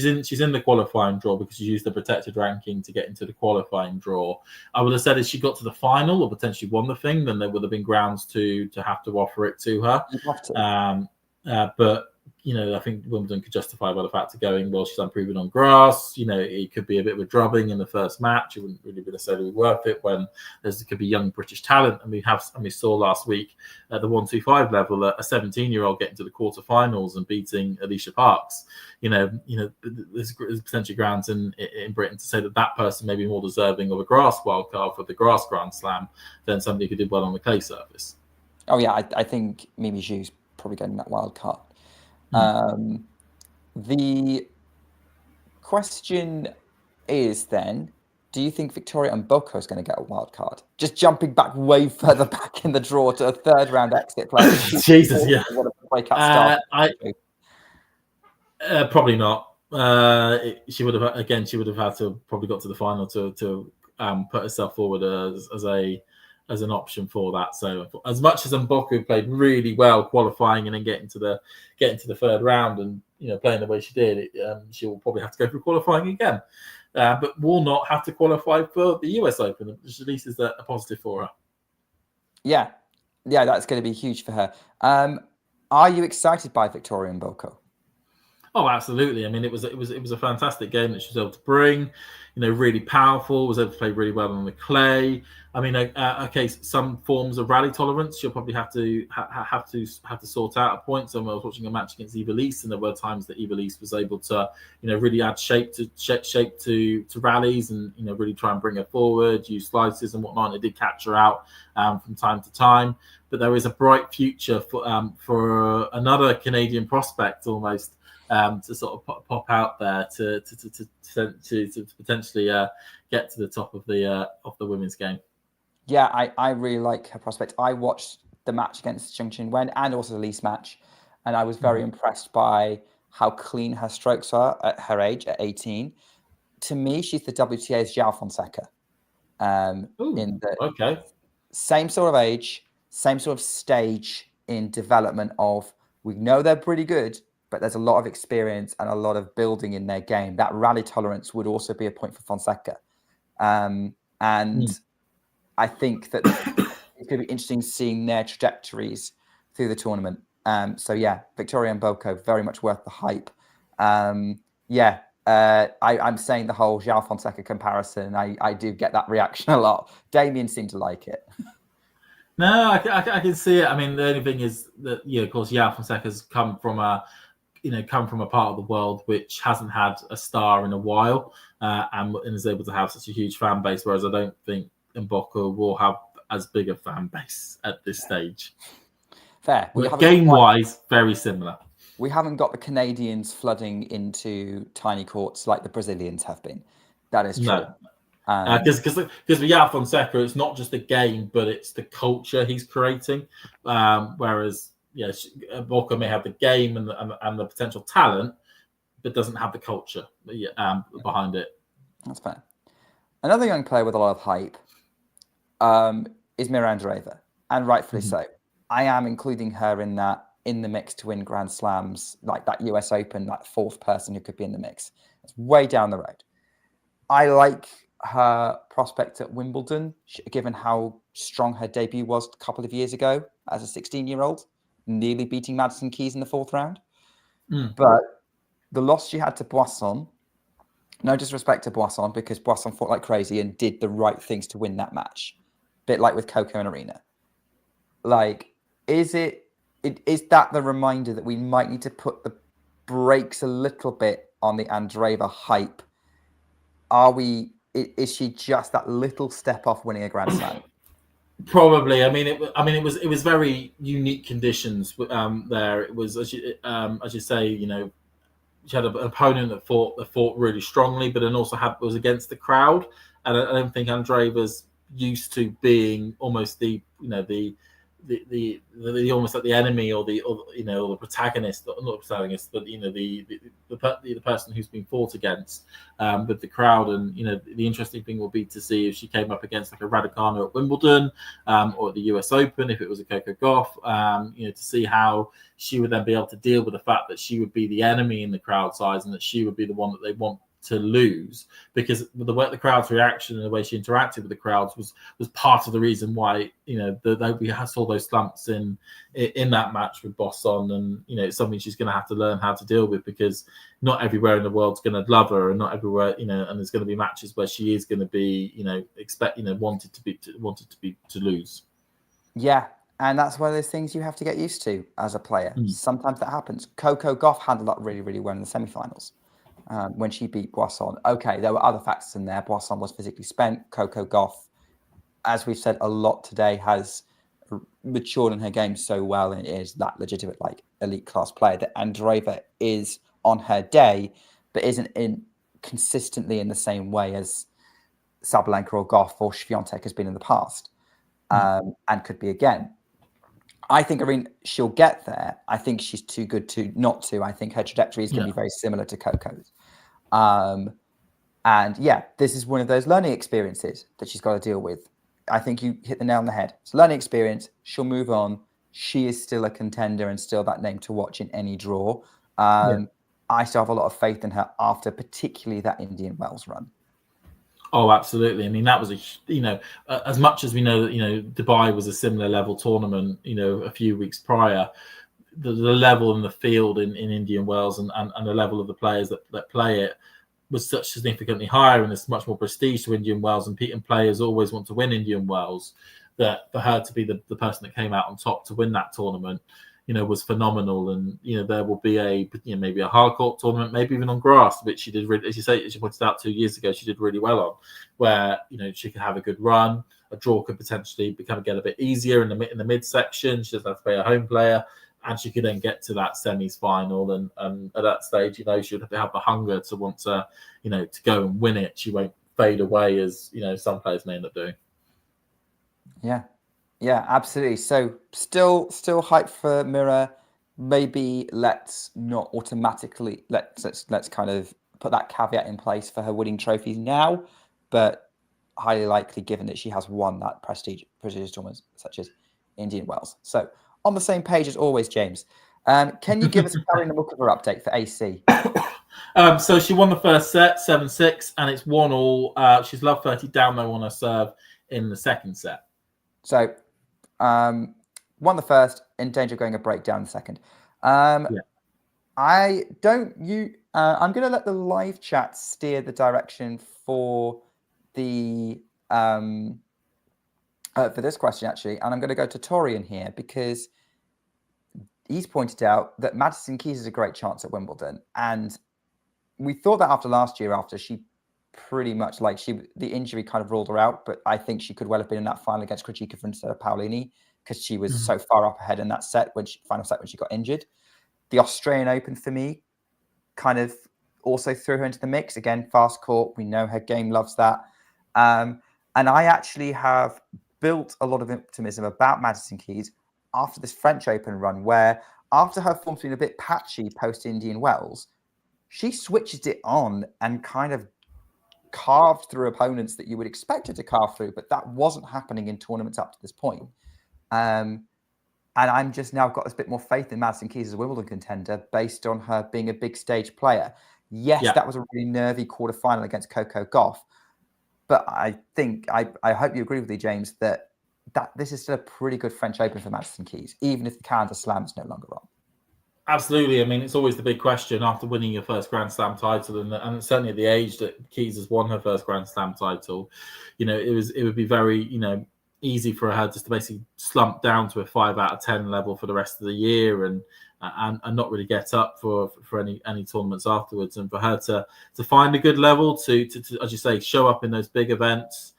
in the qualifying draw because she used the protected ranking to get into the qualifying draw. I would have said if she got to the final or potentially won the thing, then there would have been grounds to have to offer it to her. But I think Wimbledon could justify by the fact of going, well, she's unproven on grass. It could be a bit of a drubbing in the first match. It wouldn't really be necessarily worth it when there could be young British talent. And we saw last week at the 125 level a 17-year-old getting to the quarterfinals and beating Alicia Parks. There's potentially grounds in Britain to say that person may be more deserving of a grass wildcard for the grass Grand Slam than somebody who did well on the clay surface. Oh yeah, I think Mimi Zhu's probably getting that wild card. The question is then, do you think Victoria Mboko is going to get a wild card? Just jumping back way further back in the draw to a third round exit play. Jesus, yeah. Probably not. She would have had to probably got to the final to put herself forward as an option for that. So as much as Mboko played really well qualifying and then getting to the third round and playing the way she did, she will probably have to go through qualifying again, but will not have to qualify for the US Open, which at least is a positive for her. Yeah, that's going to be huge for her. Are you excited by Victoria Mboko? Oh, absolutely. I mean, it was a fantastic game that she was able to bring. Really powerful. Was able to play really well on the clay. I mean, some forms of rally tolerance she'll probably have to sort out at points. And I was watching a match against Iga, and there were times that Iga was able to, really add shape to rallies and really try and bring her forward, use slices and whatnot. And it did catch her out from time to time. But there is a bright future for another Canadian prospect almost. To sort of pop out there to potentially get to the top of the women's game. Yeah, I really like her prospect. I watched the match against Zheng Qinwen and also the Lee's match, and I was very impressed by how clean her strokes are at her age, at 18. To me, she's the WTA's João Fonseca. Same sort of age, same sort of stage in development of, we know they're pretty good, but there's a lot of experience and a lot of building in their game. That rally tolerance would also be a point for Fonseca. I think that it's going to be interesting seeing their trajectories through the tournament. So yeah, Victoria Mboko, very much worth the hype. I'm saying the whole João Fonseca comparison. I do get that reaction a lot. Damien seemed to like it. No, I can see it. I mean, the only thing is that, of course, João Fonseca's come from a part of the world which hasn't had a star in a while, and is able to have such a huge fan base. Whereas I don't think Mboko will have as big a fan base at this stage. Fair. Game-wise, very similar. We haven't got the Canadians flooding into tiny courts like the Brazilians have been. That is true. No. Because with João Fonseca, it's not just the game, but it's the culture he's creating. Whereas, Mboko may have the game and the potential talent, but doesn't have the culture behind it. That's fair. Another young player with a lot of hype is Mirra Andreeva, and rightfully so. I am including her in the mix to win Grand Slams, like that US Open, that fourth person who could be in the mix. It's way down the road. I like her prospect at Wimbledon, given how strong her debut was a couple of years ago as a 16-year-old, nearly beating Madison Keys in the 4th round. But the loss she had to Boisson, no disrespect to Boisson, because Boisson fought like crazy and did the right things to win that match. Bit like with Coco and Aryna. Like, is that the reminder that we might need to put the brakes a little bit on the Andreeva hype? Is she just that little step off winning a Grand Slam? Probably. I mean, it was very unique conditions there. It was as you say, you know, she had an opponent that fought really strongly, but then also was against the crowd. And I don't think Andreeva's used to being almost the almost like the enemy or the protagonist, not the protagonist, but you know the person who's been fought against with the crowd. And you know the interesting thing will be to see if she came up against like a Raducanu at Wimbledon or at the US Open, if it was a Coco Gauff, you know, to see how she would then be able to deal with the fact that she would be the enemy in the crowd size and that she would be the one that they want to lose, because the crowd's reaction and the way she interacted with the crowds was part of the reason why, you know, we saw those slumps in that match with Boson. And you know, it's something she's going to have to learn how to deal with, because not everywhere in the world's going to love her, and not everywhere, you know, and there's going to be matches where she is going to be, you know, wanted to lose. Yeah, and that's one of those things you have to get used to as a player. Sometimes that happens. Coco Gauff handled that really, really well in the semi-finals. When she beat Boisson. Okay, there were other factors in there. Boisson was physically spent. Coco Gauff, as we've said a lot today, has matured in her game so well and is that legitimate, like, elite class player that Andreeva is on her day, but isn't consistently in the same way as Sabalenka or Gauff or Swiatek has been in the past, and could be again. I think Aryna, she'll get there. I think she's too good to not to. I think her trajectory is going to be very similar to Coco's. And yeah, this is one of those learning experiences that she's got to deal with. I think you hit the nail on the head. It's a learning experience. She'll move on. She is still a contender and still that name to watch in any draw. I still have a lot of faith in her after particularly that Indian Wells run. Oh, absolutely. I mean, that was as much as we know that, you know, Dubai was a similar level tournament, you know, a few weeks prior, the level in the field in Indian Wells and the level of the players that play it was such significantly higher, and there's much more prestige to Indian Wells, and players always want to win Indian Wells, that for her to be the person that came out on top to win that tournament, you know, was phenomenal. And you know, there will be maybe a hard court tournament, maybe even on grass, which she did really, as you pointed out 2 years ago, she did really well on, where you know she could have a good run. A draw could potentially get a bit easier in the midsection. She doesn't have to play a home player, and she could then get to that semis final. And at that stage, you know, she would have the hunger to want to, you know, to go and win it. She won't fade away as, you know, some players may end up doing. Yeah, absolutely. So still hype for Mirra. Maybe let's not automatically let's kind of put that caveat in place for her winning trophies now, but highly likely given that she has won that prestigious tournaments such as Indian Wells. So on the same page as always, James. Can you give us a Aryna Sabalenka update for AC? So she won the first set, 7-6, and it's 1-1. She's love 30 down though on her serve in the second set. So won the first, in danger of going a breakdown in the second. I'm going to let the live chat steer the direction for the for this question, actually, and I'm going to go to Torian here because he's pointed out that Madison Keys has a great chance at Wimbledon, and we thought that after last year, after she pretty much the injury kind of ruled her out, but I think she could well have been in that final against Krejcikova instead of Paolini because she was so far up ahead in that final set when she got injured. The Australian Open for me kind of also threw her into the mix. Again, fast court, we know her game loves that. And I actually have built a lot of optimism about Madison Keys after this French Open run, where after her form's been a bit patchy post-Indian Wells, she switches it on and kind of carved through opponents that you would expect her to carve through, but that wasn't happening in tournaments up to this point. And I'm just now got a bit more faith in Madison Keys as a Wimbledon contender based on her being a big stage player. Yes, that was a really nervy quarterfinal against Coco Gauff, but I think I hope you agree with me, James, that this is still a pretty good French Open for Madison Keys, even if the calendar slam is no longer on. Absolutely. I mean, it's always the big question after winning your first Grand Slam title, and certainly at the age that Keys has won her first Grand Slam title, it would be very, easy for her just to basically slump down to a 5 out of 10 level for the rest of the year and not really get up for any tournaments afterwards. And for her to find a good level to as you say, show up in those big events,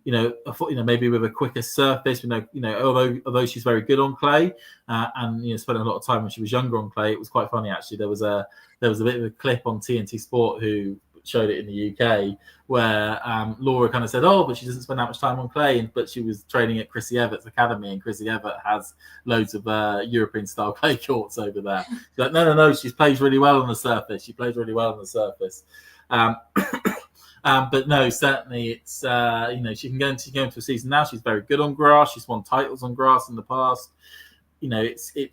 maybe with a quicker surface. Although she's very good on clay, and spent a lot of time when she was younger on clay. It was quite funny actually. There was a bit of a clip on TNT Sport who showed it in the UK where Laura kind of said, "Oh, but she doesn't spend that much time on clay," but she was training at Chrissy Evert's academy, and Chrissy Evert has loads of European style clay courts over there. She's like, no, she plays really well on the surface. She plays really well on the surface. But no, certainly it's she can go into a season now. She's very good on grass. She's won titles on grass in the past. And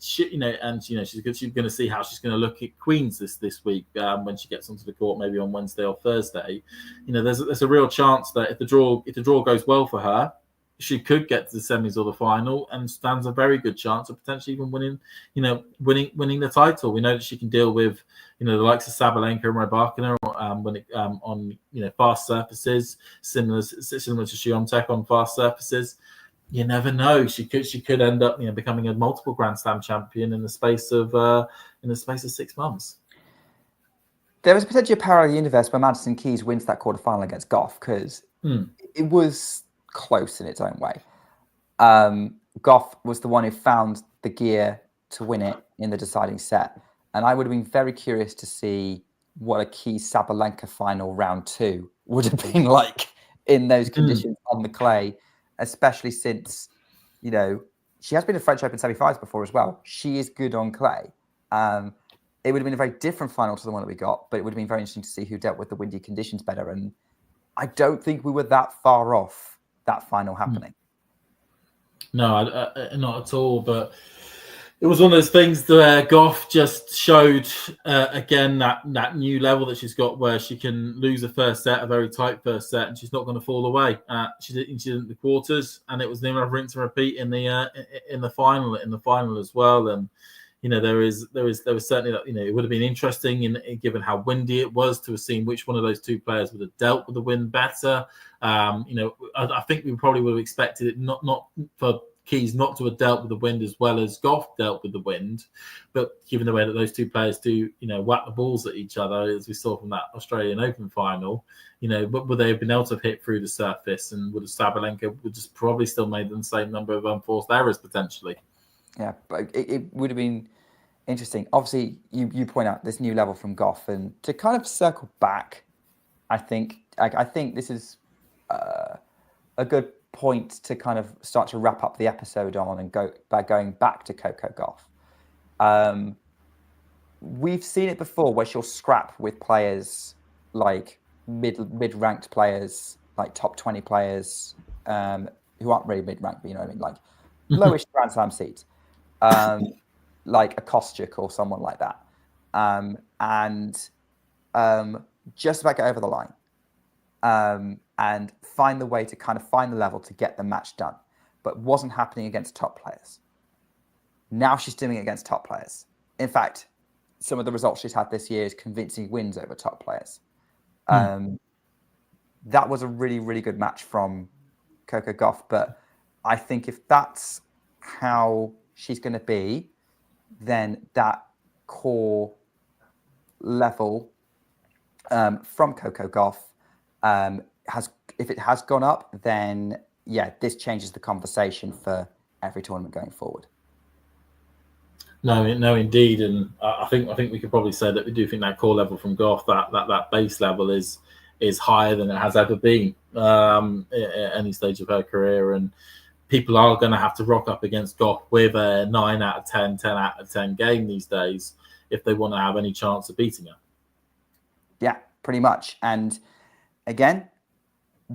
she's going to see how she's going to look at Queens this week when she gets onto the court, maybe on Wednesday or Thursday. There's a real chance that if the draw goes well for her, she could get to the semis or the final and stands a very good chance of potentially even winning the title. We know that she can deal with the likes of Sabalenka and Rybakina on fast surfaces, similar to Swiatek on fast surfaces. You never know. She could end up becoming a multiple Grand Slam champion in the space of 6 months. There was potentially a parallel universe where Madison Keys wins that quarterfinal against Gauff because it was close in its own way. Gauff was the one who found the gear to win it in the deciding set, and I would have been very curious to see what a Keys Sabalenka final round 2 would have been like in those conditions on the clay. Especially since, she has been in French Open semi-finals before as well. She is good on clay. It would have been a very different final to the one that we got, but it would have been very interesting to see who dealt with the windy conditions better. And I don't think we were that far off that final happening. No, not at all. But it was one of those things where Gauff just showed again that new level that she's got, where she can lose a first set, a very tight first set, and she's not going to fall away. She did in the quarters, and it was near enough rinse and repeat in the final as well. And there was certainly that it would have been interesting, given how windy it was, to have seen which one of those two players would have dealt with the wind better. I think we probably would have expected it not for Keys not to have dealt with the wind as well as Gauff dealt with the wind, but given the way that those two players do, whack the balls at each other, as we saw from that Australian Open final, would they have been able to hit through the surface, and would have Sabalenka would just probably still made the same number of unforced errors potentially. Yeah, but it would have been interesting. Obviously, you point out this new level from Gauff, and to kind of circle back, I think this is a good point to kind of start to wrap up the episode on and going back to Coco Gauff. We've seen it before where she'll scrap with players like mid-ranked players, like top 20 players who aren't really mid-ranked, but you know what I mean, like lowish Grand Slam seeds, like a Kostyuk or someone like that, and just about get over the line. And find the way to kind of find the level to get the match done, but wasn't happening against top players. Now she's doing it against top players. In fact, some of the results she's had this year is convincing wins over top players. That was a really, really good match from Coco Gauff, but I think if that's how she's going to be, then that core level from Coco Gauff if it has gone up, then this changes the conversation for every tournament going forward. No, indeed, and I think we could probably say that we do think that core level from Gauff, that base level is higher than it has ever been at any stage of her career, and people are going to have to rock up against Gauff with a 9 out of 10, 10 out of 10 game these days if they want to have any chance of beating her. Yeah, pretty much, and again,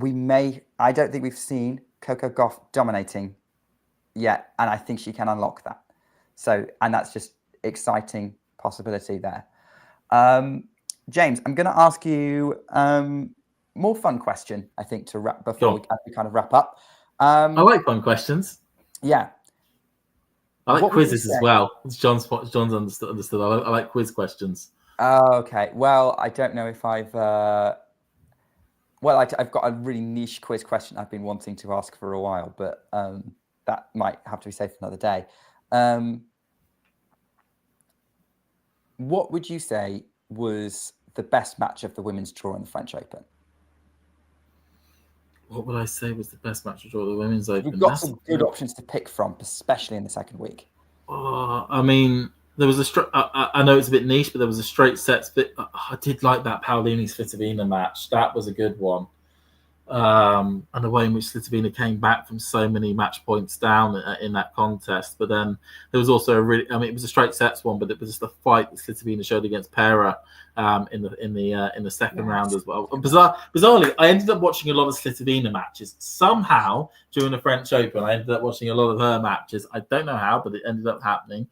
I don't think we've seen Coco Gauff dominating yet, and I think she can unlock that. So, and that's just exciting possibility there. James, I'm going to ask you more fun question, I think, to wrap Go before we kind of wrap up. I like fun questions. Yeah. I like What would you quizzes as say? well. It's John's understood. I like quiz questions. Oh, okay. Well, I don't know if I've got a really niche quiz question I've been wanting to ask for a while, but that might have to be saved for another day. What would you say was the best match of the women's draw in the French Open? What would I say was the best match of draw the women's Open? You've got some good options to pick from, especially in the second week. I mean, there was I know it's a bit niche, but there was a straight sets. But I did like that Paolini Svitolina match. That was a good one. And the way in which Svitolina came back from so many match points down in that contest. But then there was also it was a straight sets one, but it was just a fight that Svitolina showed against Pera in the second round as well. Bizarrely, I ended up watching a lot of Svitolina matches. Somehow during the French Open, I ended up watching a lot of her matches. I don't know how, but it ended up happening.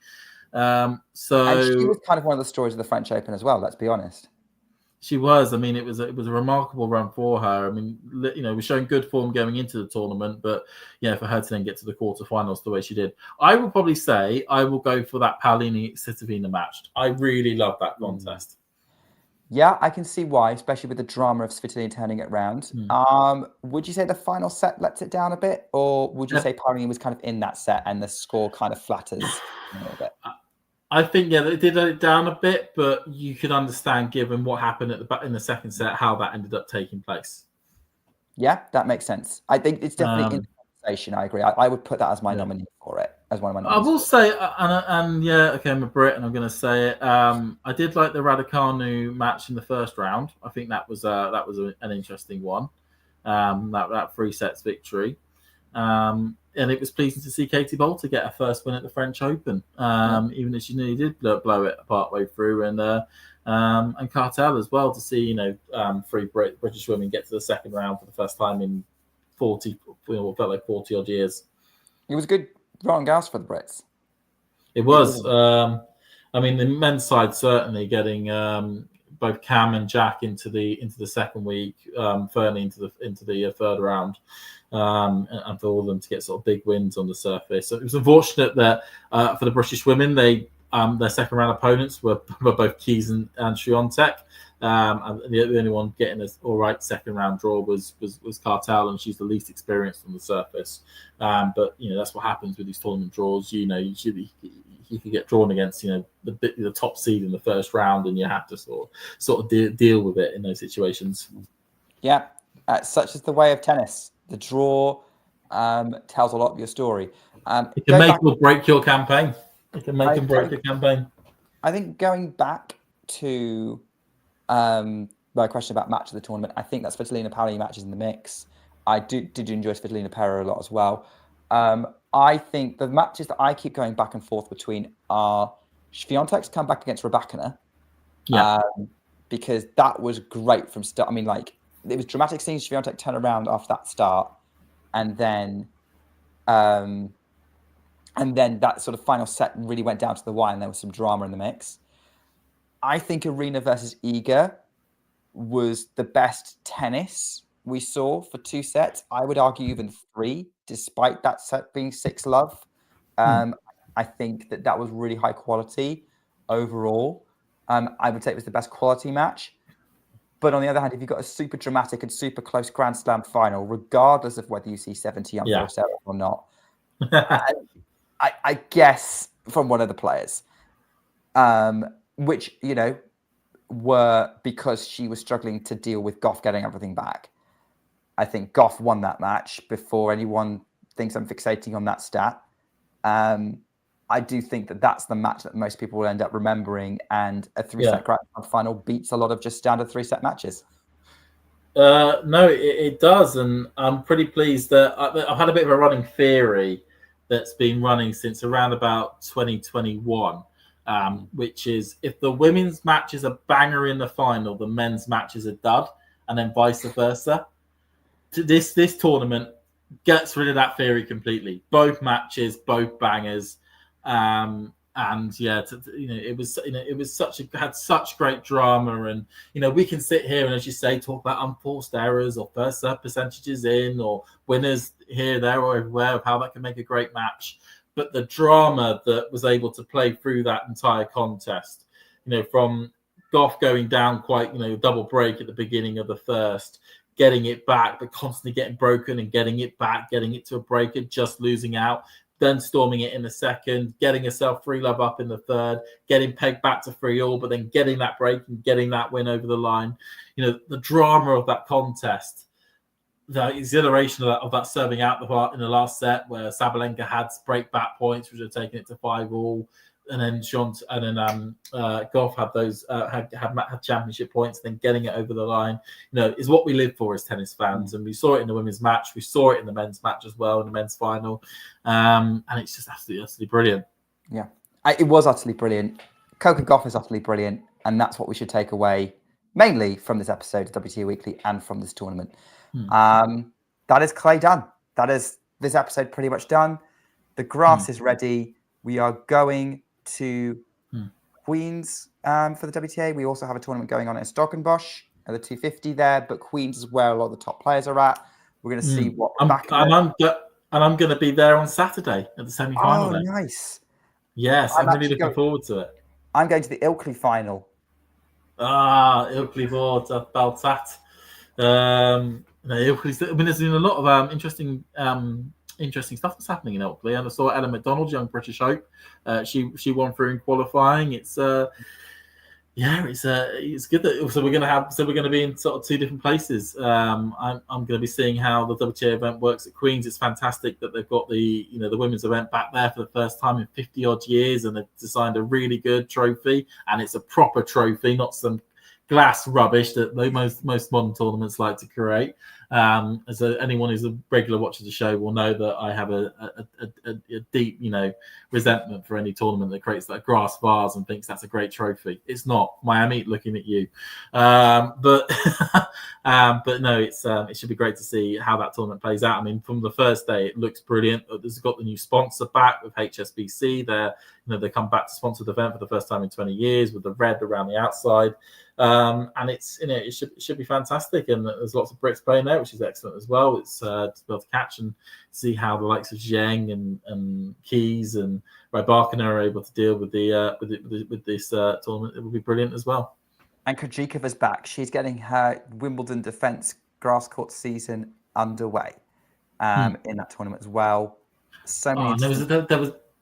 And she was kind of one of the stories of the French Open as well. Let's be honest. She was. I mean, it was a remarkable run for her. I mean, was showing good form going into the tournament, but for her to then get to the quarterfinals the way she did, I would probably say I will go for that Paolini Svitolina match. I really love that contest. Yeah, I can see why, especially with the drama of Svitolina turning it round. Would you say the final set lets it down a bit, or would you say Paolini was kind of in that set and the score kind of flatters a little bit? I think it did let it down a bit, but you could understand, given what happened in the second set, how that ended up taking place. Yeah, that makes sense. I think it's definitely in the conversation. I agree. I would put that as my nominee for it, as one of my nominees. I will say, I'm a Brit, and I'm going to say it. I did like the Raducanu match in the first round. I think that was an interesting one. That 3 sets victory. And it was pleasing to see Katie Boulter get her first win at the French Open, even if she nearly did blow it partway through, and Cartel as well to see 3 British women get to the second round for the first time in 40 odd years. It was a good Roland Garros for the Brits. It was. I mean, the men's side certainly getting both Cam and Jack into the second week, Fernie into the third round. And for all of them to get sort of big wins on the surface. So it was unfortunate that for the British women, their second round opponents were both Keys and Swiatek. And the only one getting an all right second round draw was Cartel, and she's the least experienced on the surface. But that's what happens with these tournament draws. You can get drawn against the top seed in the first round, and you have to sort of deal with it in those situations. Yeah, such is the way of tennis. The draw tells a lot of your story. It can make or break your campaign. It can make and break your campaign. I think going back to my question about match of the tournament, I think that Svitolina Paolini match is in the mix. I did enjoy Svitolina Pera a lot as well. I think the matches that I keep going back and forth between are Swiatek's comeback against Rybakina. Because that was great from start. I mean, it was dramatic seeing Swiatek turn around after that start, and then that sort of final set really went down to the wire, and there was some drama in the mix. I think Aryna versus Iga was the best tennis we saw for 2 sets. I would argue even 3, despite that set being 6-love. I think that was really high quality overall. I would say it was the best quality match. But on the other hand, if you've got a super dramatic and super close Grand Slam final, regardless of whether you see 70 on 4 sets or not, I guess from one of the players, which, were because she was struggling to deal with Gauff getting everything back. I think Gauff won that match before anyone thinks I'm fixating on that stat. I do think that's the match that most people will end up remembering, and a 3-set Grand Slam final beats a lot of just standard 3-set matches. No, it does, and I'm pretty pleased that I've had a bit of a running theory that's been running since around about 2021, which is if the women's match is a banger in the final, the men's match is a dud, and then vice versa. This tournament gets rid of that theory completely. Both matches, both bangers. And And yeah, it was had such great drama, and we can sit here and, as you say, talk about unforced errors or first serve percentages in or winners here, there, or everywhere of how that can make a great match. But the drama that was able to play through that entire contest, from Gauff going down quite, double break at the beginning of the first, getting it back, but constantly getting broken and getting it back, getting it to a break and just losing out, then storming it in the second, getting herself 3-love up in the third, getting pegged back to 3-all, but then getting that break and getting that win over the line. The drama of that contest, the exhilaration of that serving out the part in the last set where Sabalenka had break back points, which had taken it to 5-all. And then Gauff had those had championship points, then getting it over the line, is what we live for as tennis fans. And we saw it in the women's match, we saw it in the men's match as well, in the men's final, and it's just absolutely brilliant. Yeah, it was utterly brilliant. Coco Gauff is utterly brilliant, and that's what we should take away mainly from this episode of WTA Weekly and from this tournament. That is clay done. That is this episode pretty much done. The grass is ready. We are going to Queens for the WTA. We also have a tournament going on in Stockenbosch at the 250 there, but Queens is where a lot of the top players are at. We're going to see what. I'm going to be there on Saturday at the semi-final. Oh, nice! Yes, I'm really looking forward to it. I'm going to the Ilkley final. Ilkley Vord, Baltat. Ilkley's. There's been a lot of interesting stuff that's happening in Ilkley, and I saw Ellen McDonald, young British hope. She won through in qualifying. It's good that we're going to be in sort of two different places. I'm going to be seeing how the WTA event works at Queens. It's fantastic that they've got the women's event back there for the first time in 50 odd years, and they've designed a really good trophy, and it's a proper trophy, not some glass rubbish that most modern tournaments like to create. As anyone who's a regular watcher of the show will know that I have a deep, resentment for any tournament that creates that grass vase and thinks that's a great trophy. It's not. Miami, looking at you. But no, it should be great to see how that tournament plays out. I mean, from the first day, it looks brilliant. It's got the new sponsor back with HSBC. They come back to sponsor the event for the first time in 20 years with the red around the outside. And it's it should be fantastic, and there's lots of Brits playing there, which is excellent as well. It's to be able to catch and see how the likes of Zheng and Keys and Rybakina are able to deal with this tournament. It will be brilliant as well. And Krejcikova's back. She's getting her Wimbledon defence grass court season underway in that tournament as well. So many.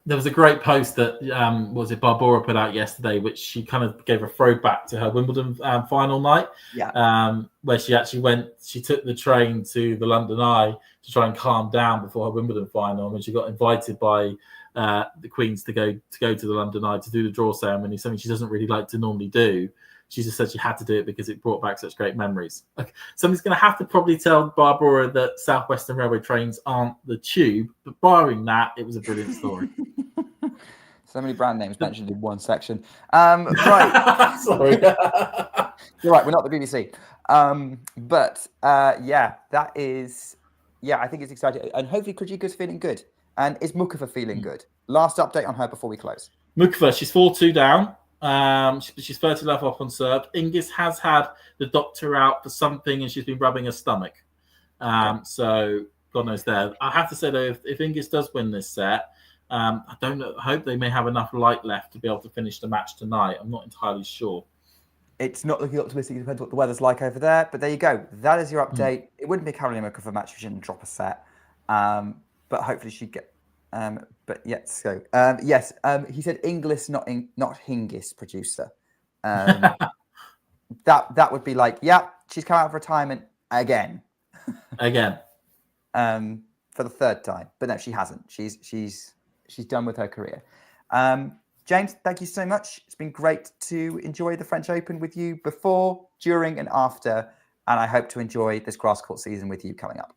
There was a great post that Barbora put out yesterday, which she kind of gave a throwback to her Wimbledon final night. Yeah. Where she actually she took the train to the London Eye to try and calm down before her Wimbledon final. And when she got invited by the Queens to go to the London Eye to do the draw ceremony, something she doesn't really like to normally do. She just said she had to do it because it brought back such great memories. Okay. Somebody's going to have to probably tell Barbora that South Western Railway trains aren't the tube, but barring that, it was a brilliant story. So many brand names mentioned in one section. Right. Sorry. You're right, we're not the BBC. That is... Yeah, I think it's exciting. And hopefully Krejcikova's feeling good. And is Muchova feeling good? Last update on her before we close. Muchova, she's 4-2 down. She's 30-love off on serve. Ingis has had the doctor out for something, and she's been rubbing her stomach. So God knows there. I have to say though, if Ingis does win this set, I don't know. I hope they may have enough light left to be able to finish the match tonight. I'm not entirely sure. It's not looking optimistic. It depends what the weather's like over there. But there you go. That is your update. It wouldn't be a Karolina Muchova match if she didn't drop a set. But hopefully she'd get. Yes. He said Inglis, not Hingis, producer. That would be like, yeah, she's come out of retirement again. For the third time, but no, she hasn't. She's done with her career. James, thank you so much. It's been great to enjoy the French Open with you before, during, and after, and I hope to enjoy this grass court season with you coming up.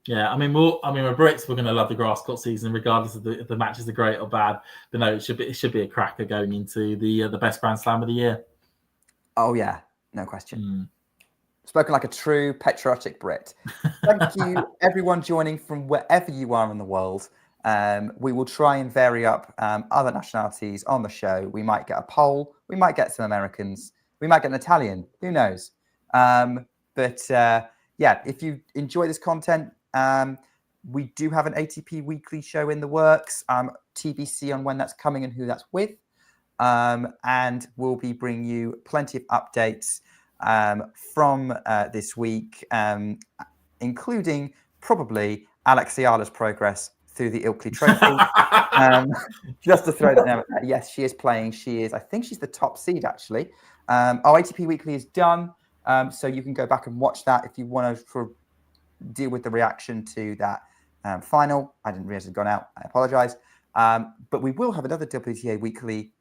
Yeah, we're Brits. We're going to love the grass court season, regardless of if the matches are great or bad. But no, it should be a cracker going into the best Grand Slam of the year. Oh yeah, no question. Spoken like a true patriotic Brit. Thank you, everyone joining from wherever you are in the world. We will try and vary up other nationalities on the show. We might get a Pole. We might get some Americans. We might get an Italian. Who knows? Yeah, if you enjoy this content, we do have an ATP Weekly show in the works. TBC on when that's coming and who that's with. And we'll be bringing you plenty of updates from this week, including probably Alex Ayala's progress through the Ilkley Trophy. Just to throw that out there. Yes, she is playing. I think she's the top seed, actually. Our ATP Weekly is done. So you can go back and watch that if you want to deal with the reaction to that final. I didn't realize it had gone out. I apologize. But we will have another WTA Weekly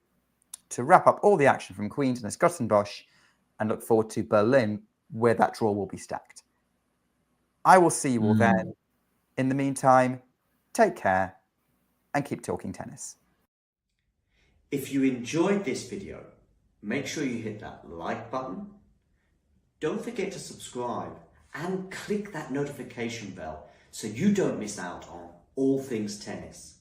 to wrap up all the action from Queens and Scottenbosch and look forward to Berlin, where that draw will be stacked. I will see you all then. In the meantime, take care and keep talking tennis. If you enjoyed this video, make sure you hit that like button. Don't forget to subscribe and click that notification bell so you don't miss out on all things tennis.